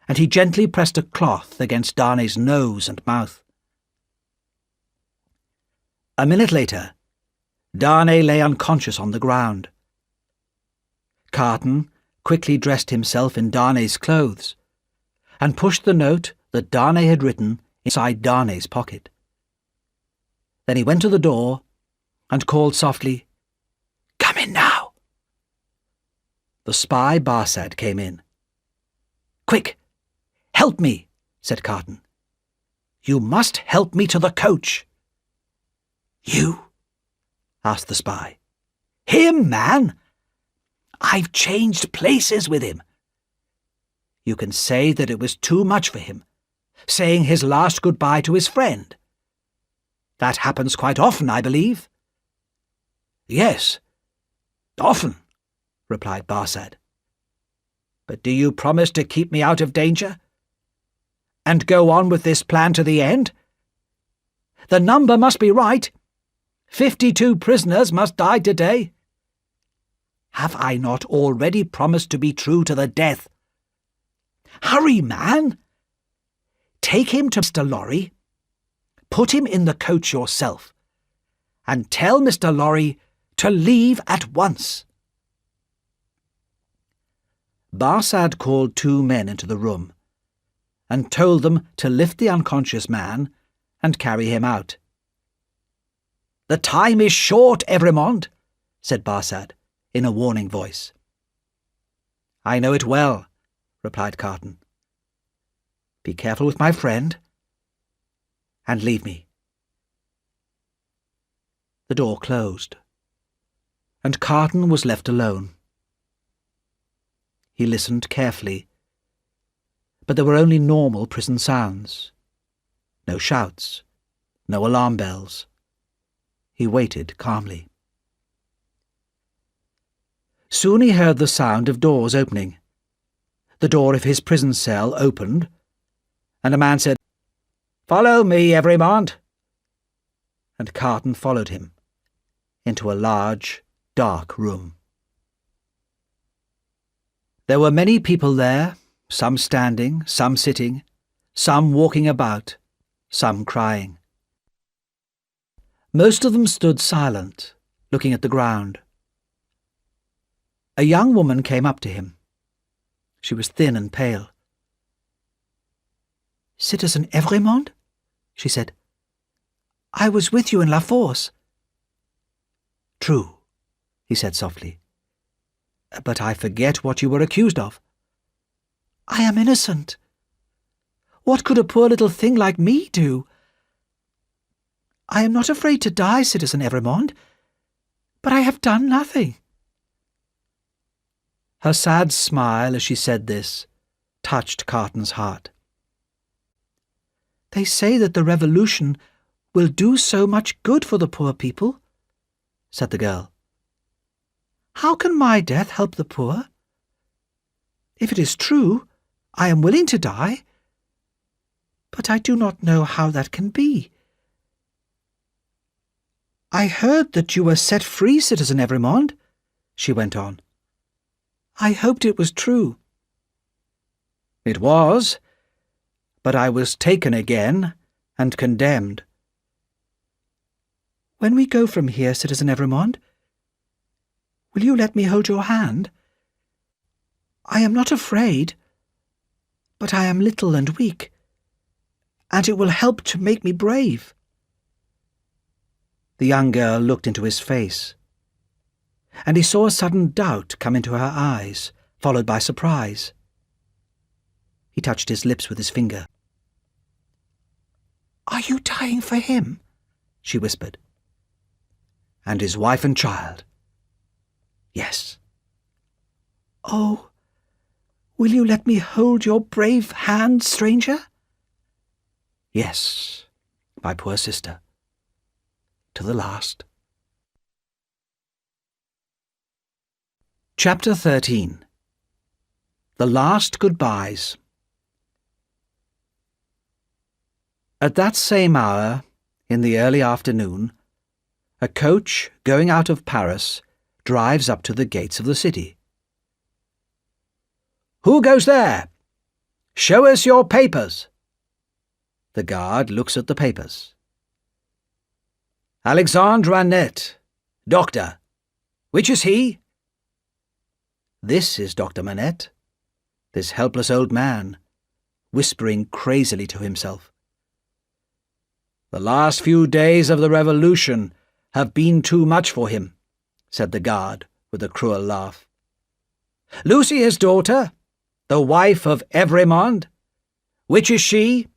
and he gently pressed a cloth against Darnay's nose and mouth. A minute later, Darnay lay unconscious on the ground. Carton quickly dressed himself in Darnay's clothes and pushed the note that Darnay had written inside Darnay's pocket. Then he went to the door and called softly, "Come in now." The spy Barsad came in. "Quick, help me," said Carton. "You must help me to the coach." "You?" asked the spy. "Him, man. I've changed places with him." "You can say that it was too much for him, saying his last goodbye to his friend. That happens quite often, I believe." "Yes, often," replied Barsad. "But do you promise to keep me out of danger? And go on with this plan to the end? The number must be right. 52 prisoners must die today. Have I not already promised to be true to the death? Hurry, man! Take him to Mr. Lorry, put him in the coach yourself, and tell Mr. Lorry to leave at once." Barsad called 2 men into the room and told them to lift the unconscious man and carry him out. "The time is short, Evremond," said Barsad in a warning voice. "I know it well," replied Carton. "Be careful with my friend, and leave me." The door closed, and Carton was left alone. He listened carefully, but there were only normal prison sounds. No shouts, no alarm bells. He waited calmly. Soon he heard the sound of doors opening. the door of his prison cell opened, and a man said, "Follow me, Evremond," and Carton followed him into a large, dark room. There were many people there, some standing, some sitting, some walking about, some crying. Most of them stood silent, looking at the ground. A young woman came up to him. She was thin and pale. "Citizen Evremond," she said, "I was with you in La Force." "True," he said softly, "but I forget what you were accused of." "I am innocent. What could a poor little thing like me do?" "I am not afraid to die, Citizen Evremond, but I have done nothing." Her sad smile as she said this touched Carton's heart. "They say that the revolution will do so much good for the poor people," said the girl. "How can my death help the poor? If it is true, I am willing to die, but I do not know how that can be." "I heard that you were set free, Citizen Evremond," she went on. "I hoped it was true." "It was, but I was taken again and condemned." "When we go from here, Citizen Evremond, will you let me hold your hand? I am not afraid, but I am little and weak, and it will help to make me brave." The young girl looked into his face, and he saw a sudden doubt come into her eyes, followed by surprise. He touched his lips with his finger. "Are you dying for him?" she whispered. "And his wife and child?" "Yes." "Oh, will you let me hold your brave hand, stranger?" "Yes, my poor sister, to the last." Chapter 13. The Last Goodbyes. At that same hour, in the early afternoon, a coach going out of Paris drives up to the gates of the city. "Who goes there? Show us your papers." The guard looks at the papers. "Alexandre Manette, doctor. Which is he?" This is Dr. Manette, this helpless old man, whispering crazily to himself. "The last few days of the revolution have been too much for him," said the guard with a cruel laugh. "Lucy, his daughter, the wife of Evremond. Which is she?"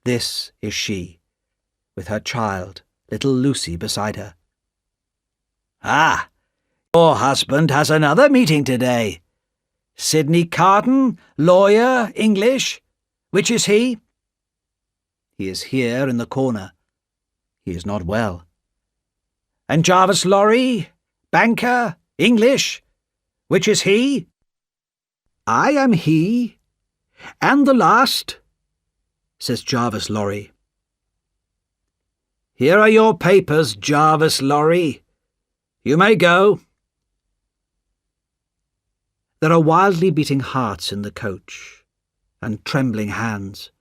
This is she, with her child, little Lucy, beside her. "Ah, your husband has another meeting today. Sidney Carton, lawyer, English. Which is he?" "He is here in the corner. He is not well." "And Jarvis Lorry, banker, English. Which is he?" "I am he, and the last," says Jarvis Lorry. "Here are your papers, Jarvis Lorry. You may go." There are wildly beating hearts in the coach, and trembling hands.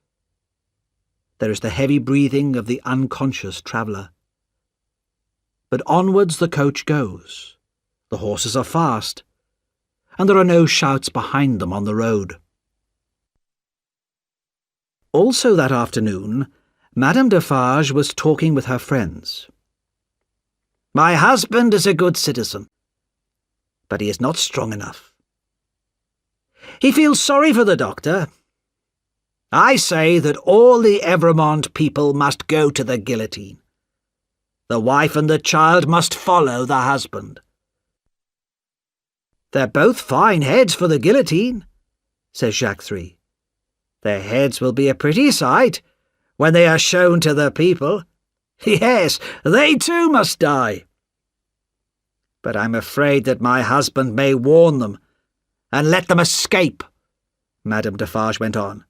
There is the heavy breathing of the unconscious traveller. But onwards the coach goes. The horses are fast, and there are no shouts behind them on the road. Also that afternoon, Madame Defarge was talking with her friends. "My husband is a good citizen, but he is not strong enough. He feels sorry for the doctor. I say that all the Evremond people must go to the guillotine. The wife and the child must follow the husband." "They're both fine heads for the guillotine," says Jacques III. "Their heads will be a pretty sight when they are shown to the people. Yes, they too must die. But I'm afraid that my husband may warn them, and let them escape," Madame Defarge went on.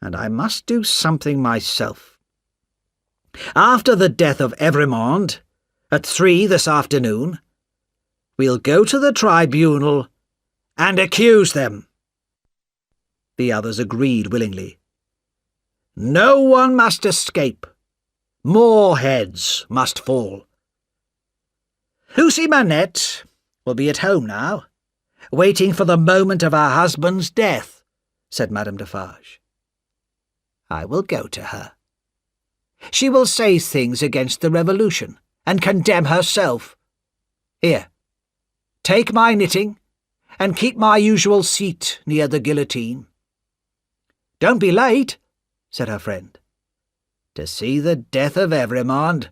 "And I must do something myself. After the death of Evremond, at 3 this afternoon, we'll go to the tribunal and accuse them." The others agreed willingly. "No one must escape. More heads must fall. Lucy Manette will be at home now, waiting for the moment of her husband's death," said Madame Defarge. "I will go to her. She will say things against the Revolution, and condemn herself. Here, take my knitting, and keep my usual seat near the guillotine." "Don't be late," said her friend. "To see the death of Evremond,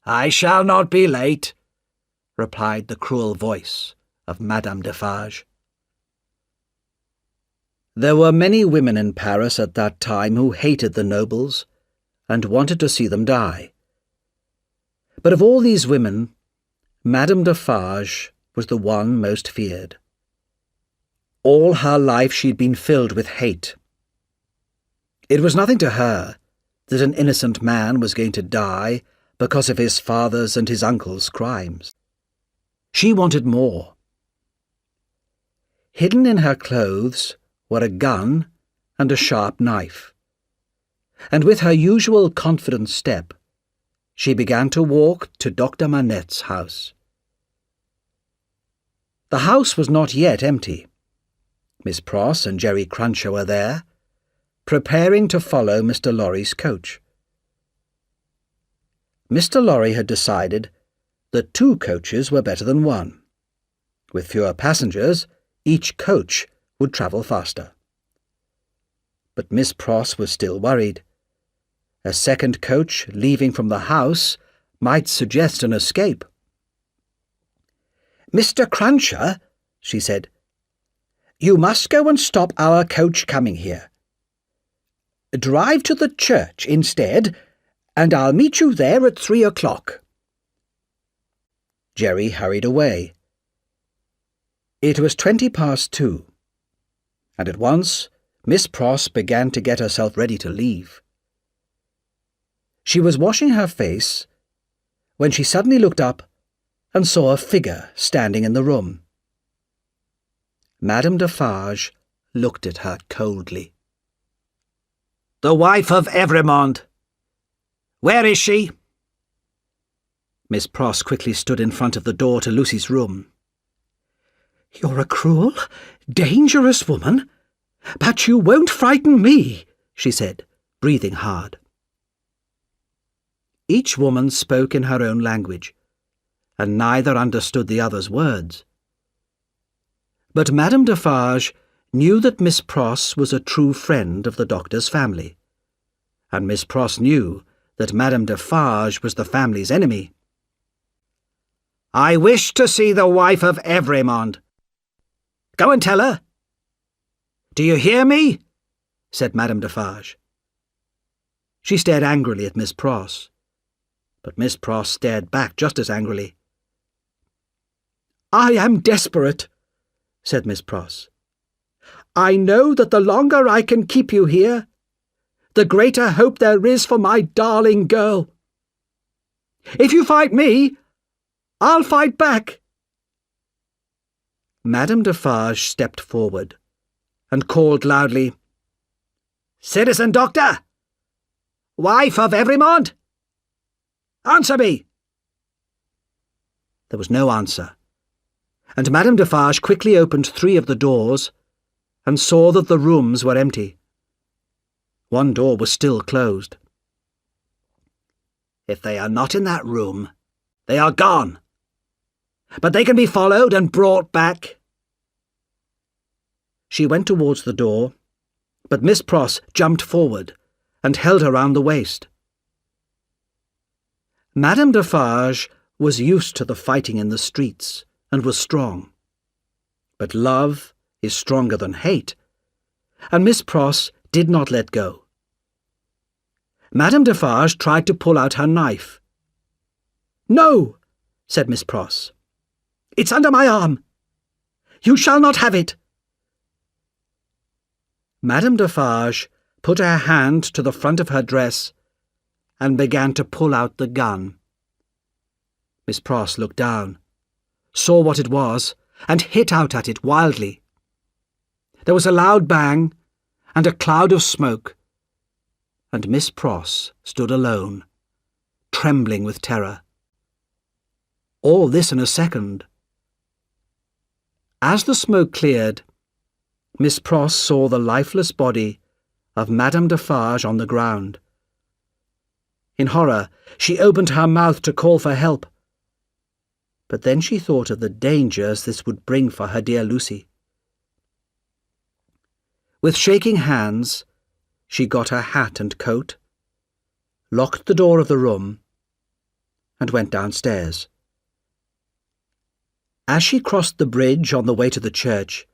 I shall not be late," replied the cruel voice of Madame Defarge. There were many women in Paris at that time who hated the nobles and wanted to see them die. But of all these women, Madame Defarge was the one most feared. All her life she'd been filled with hate. It was nothing to her that an innocent man was going to die because of his father's and his uncle's crimes. She wanted more. Hidden in her clothes were a gun and a sharp knife, and with her usual confident step, she began to walk to Dr. Manette's house. The house was not yet empty. Miss Pross and Jerry Cruncher were there, preparing to follow Mr. Lorry's coach. Mr. Lorry had decided that 2 coaches were better than 1. With fewer passengers, each coach would travel faster. But Miss Pross was still worried. A second coach leaving from the house might suggest an escape. "Mr. Cruncher," she said, "you must go and stop our coach coming here. Drive to the church instead, and I'll meet you there at 3 o'clock. Jerry hurried away. It was 2:20, and at once Miss Pross began to get herself ready to leave. She was washing her face when she suddenly looked up and saw a figure standing in the room. Madame Defarge looked at her coldly. "The wife of Evremond. Where is she?" Miss Pross quickly stood in front of the door to Lucy's room. "You're a cruel, dangerous woman, but you won't frighten me," she said, breathing hard. Each woman spoke in her own language, and neither understood the other's words. But Madame Defarge knew that Miss Pross was a true friend of the doctor's family, and Miss Pross knew that Madame Defarge was the family's enemy. "I wish to see the wife of Evremond. Go and tell her." "Do you hear me?" said Madame Defarge. She stared angrily at Miss Pross, but Miss Pross stared back just as angrily. "I am desperate," said Miss Pross. "I know that the longer I can keep you here, the greater hope there is for my darling girl. If you fight me, I'll fight back." Madame Defarge stepped forward and called loudly, "Citizen Doctor! Wife of Evremond! Answer me!" There was no answer, and Madame Defarge quickly opened 3 of the doors and saw that the rooms were empty. One door was still closed. "If they are not in that room, they are gone. But they can be followed and brought back." She went towards the door, but Miss Pross jumped forward and held her round the waist. Madame Defarge was used to the fighting in the streets and was strong. But love is stronger than hate, and Miss Pross did not let go. Madame Defarge tried to pull out her knife. "No," said Miss Pross. "It's under my arm. You shall not have it!" Madame Defarge put her hand to the front of her dress and began to pull out the gun. Miss Pross looked down, saw what it was, and hit out at it wildly. There was a loud bang and a cloud of smoke, and Miss Pross stood alone, trembling with terror. All this in a second. As the smoke cleared, Miss Pross saw the lifeless body of Madame Defarge on the ground. In horror, she opened her mouth to call for help, but then she thought of the dangers this would bring for her dear Lucy. With shaking hands, she got her hat and coat, locked the door of the room, and went downstairs. As she crossed the bridge on the way to the church,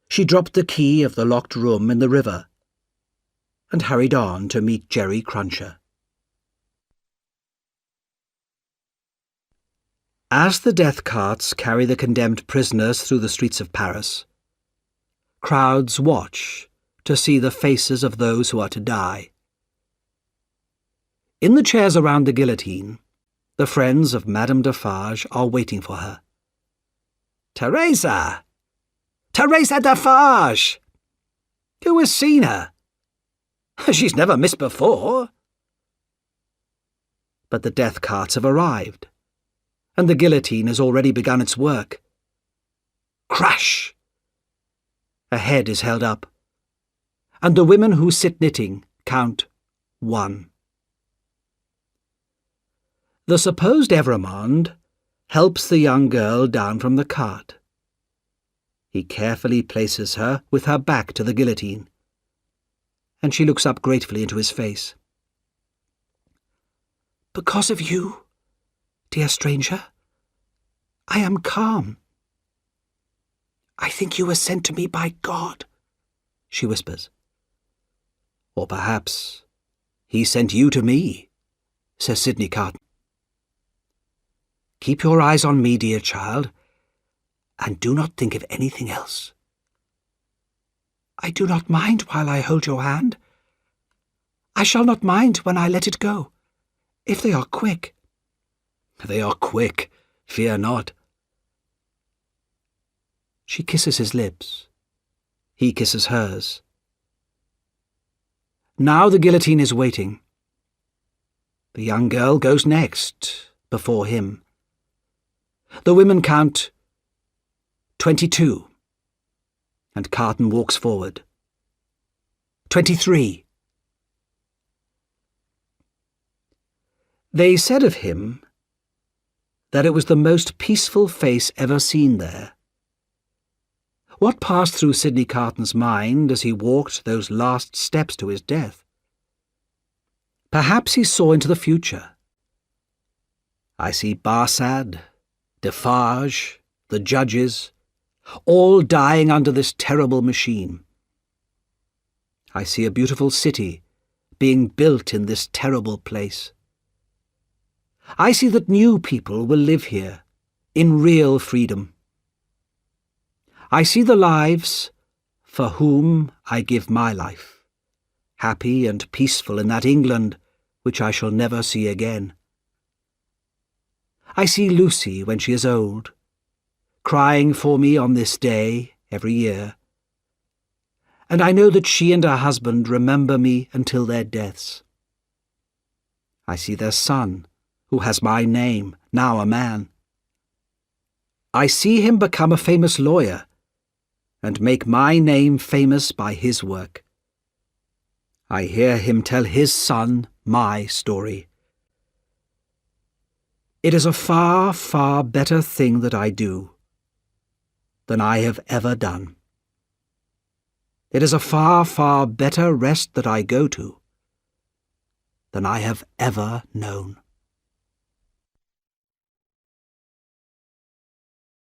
she dropped the key of the locked room in the river and hurried on to meet Jerry Cruncher. As the death carts carry the condemned prisoners through the streets of Paris, crowds watch to see the faces of those who are to die. In the chairs around the guillotine, the friends of Madame Defarge are waiting for her. "Teresa! Teresa Defarge! Who has seen her? She's never missed before." But the death carts have arrived, and the guillotine has already begun its work. Crash! A head is held up, and the women who sit knitting count 1. The supposed Evrémonde helps the young girl down from the cart. He carefully places her with her back to the guillotine, and she looks up gratefully into his face. "Because of you, dear stranger, I am calm. I think you were sent to me by God," she whispers. "Or perhaps he sent you to me," says Sidney Carton. "Keep your eyes on me, dear child, and do not think of anything else." "I do not mind while I hold your hand. I shall not mind when I let it go, if they are quick." "They are quick, fear not." She kisses his lips. He kisses hers. Now the guillotine is waiting. The young girl goes next, before him. The women count 22, and Carton walks forward. 23. They said of him that it was the most peaceful face ever seen there. What passed through Sidney Carton's mind as he walked those last steps to his death? Perhaps he saw into the future. I see Barsad, Defarge, the judges, all dying under this terrible machine. I see a beautiful city being built in this terrible place. I see that new people will live here, in real freedom. I see the lives for whom I give my life, happy and peaceful in that England which I shall never see again. I see Lucy when she is old, crying for me on this day every year, and I know that she and her husband remember me until their deaths. I see their son, who has my name, now a man. I see him become a famous lawyer, and make my name famous by his work. I hear him tell his son my story. It is a far, far better thing that I do than I have ever done. It is a far, far better rest that I go to than I have ever known.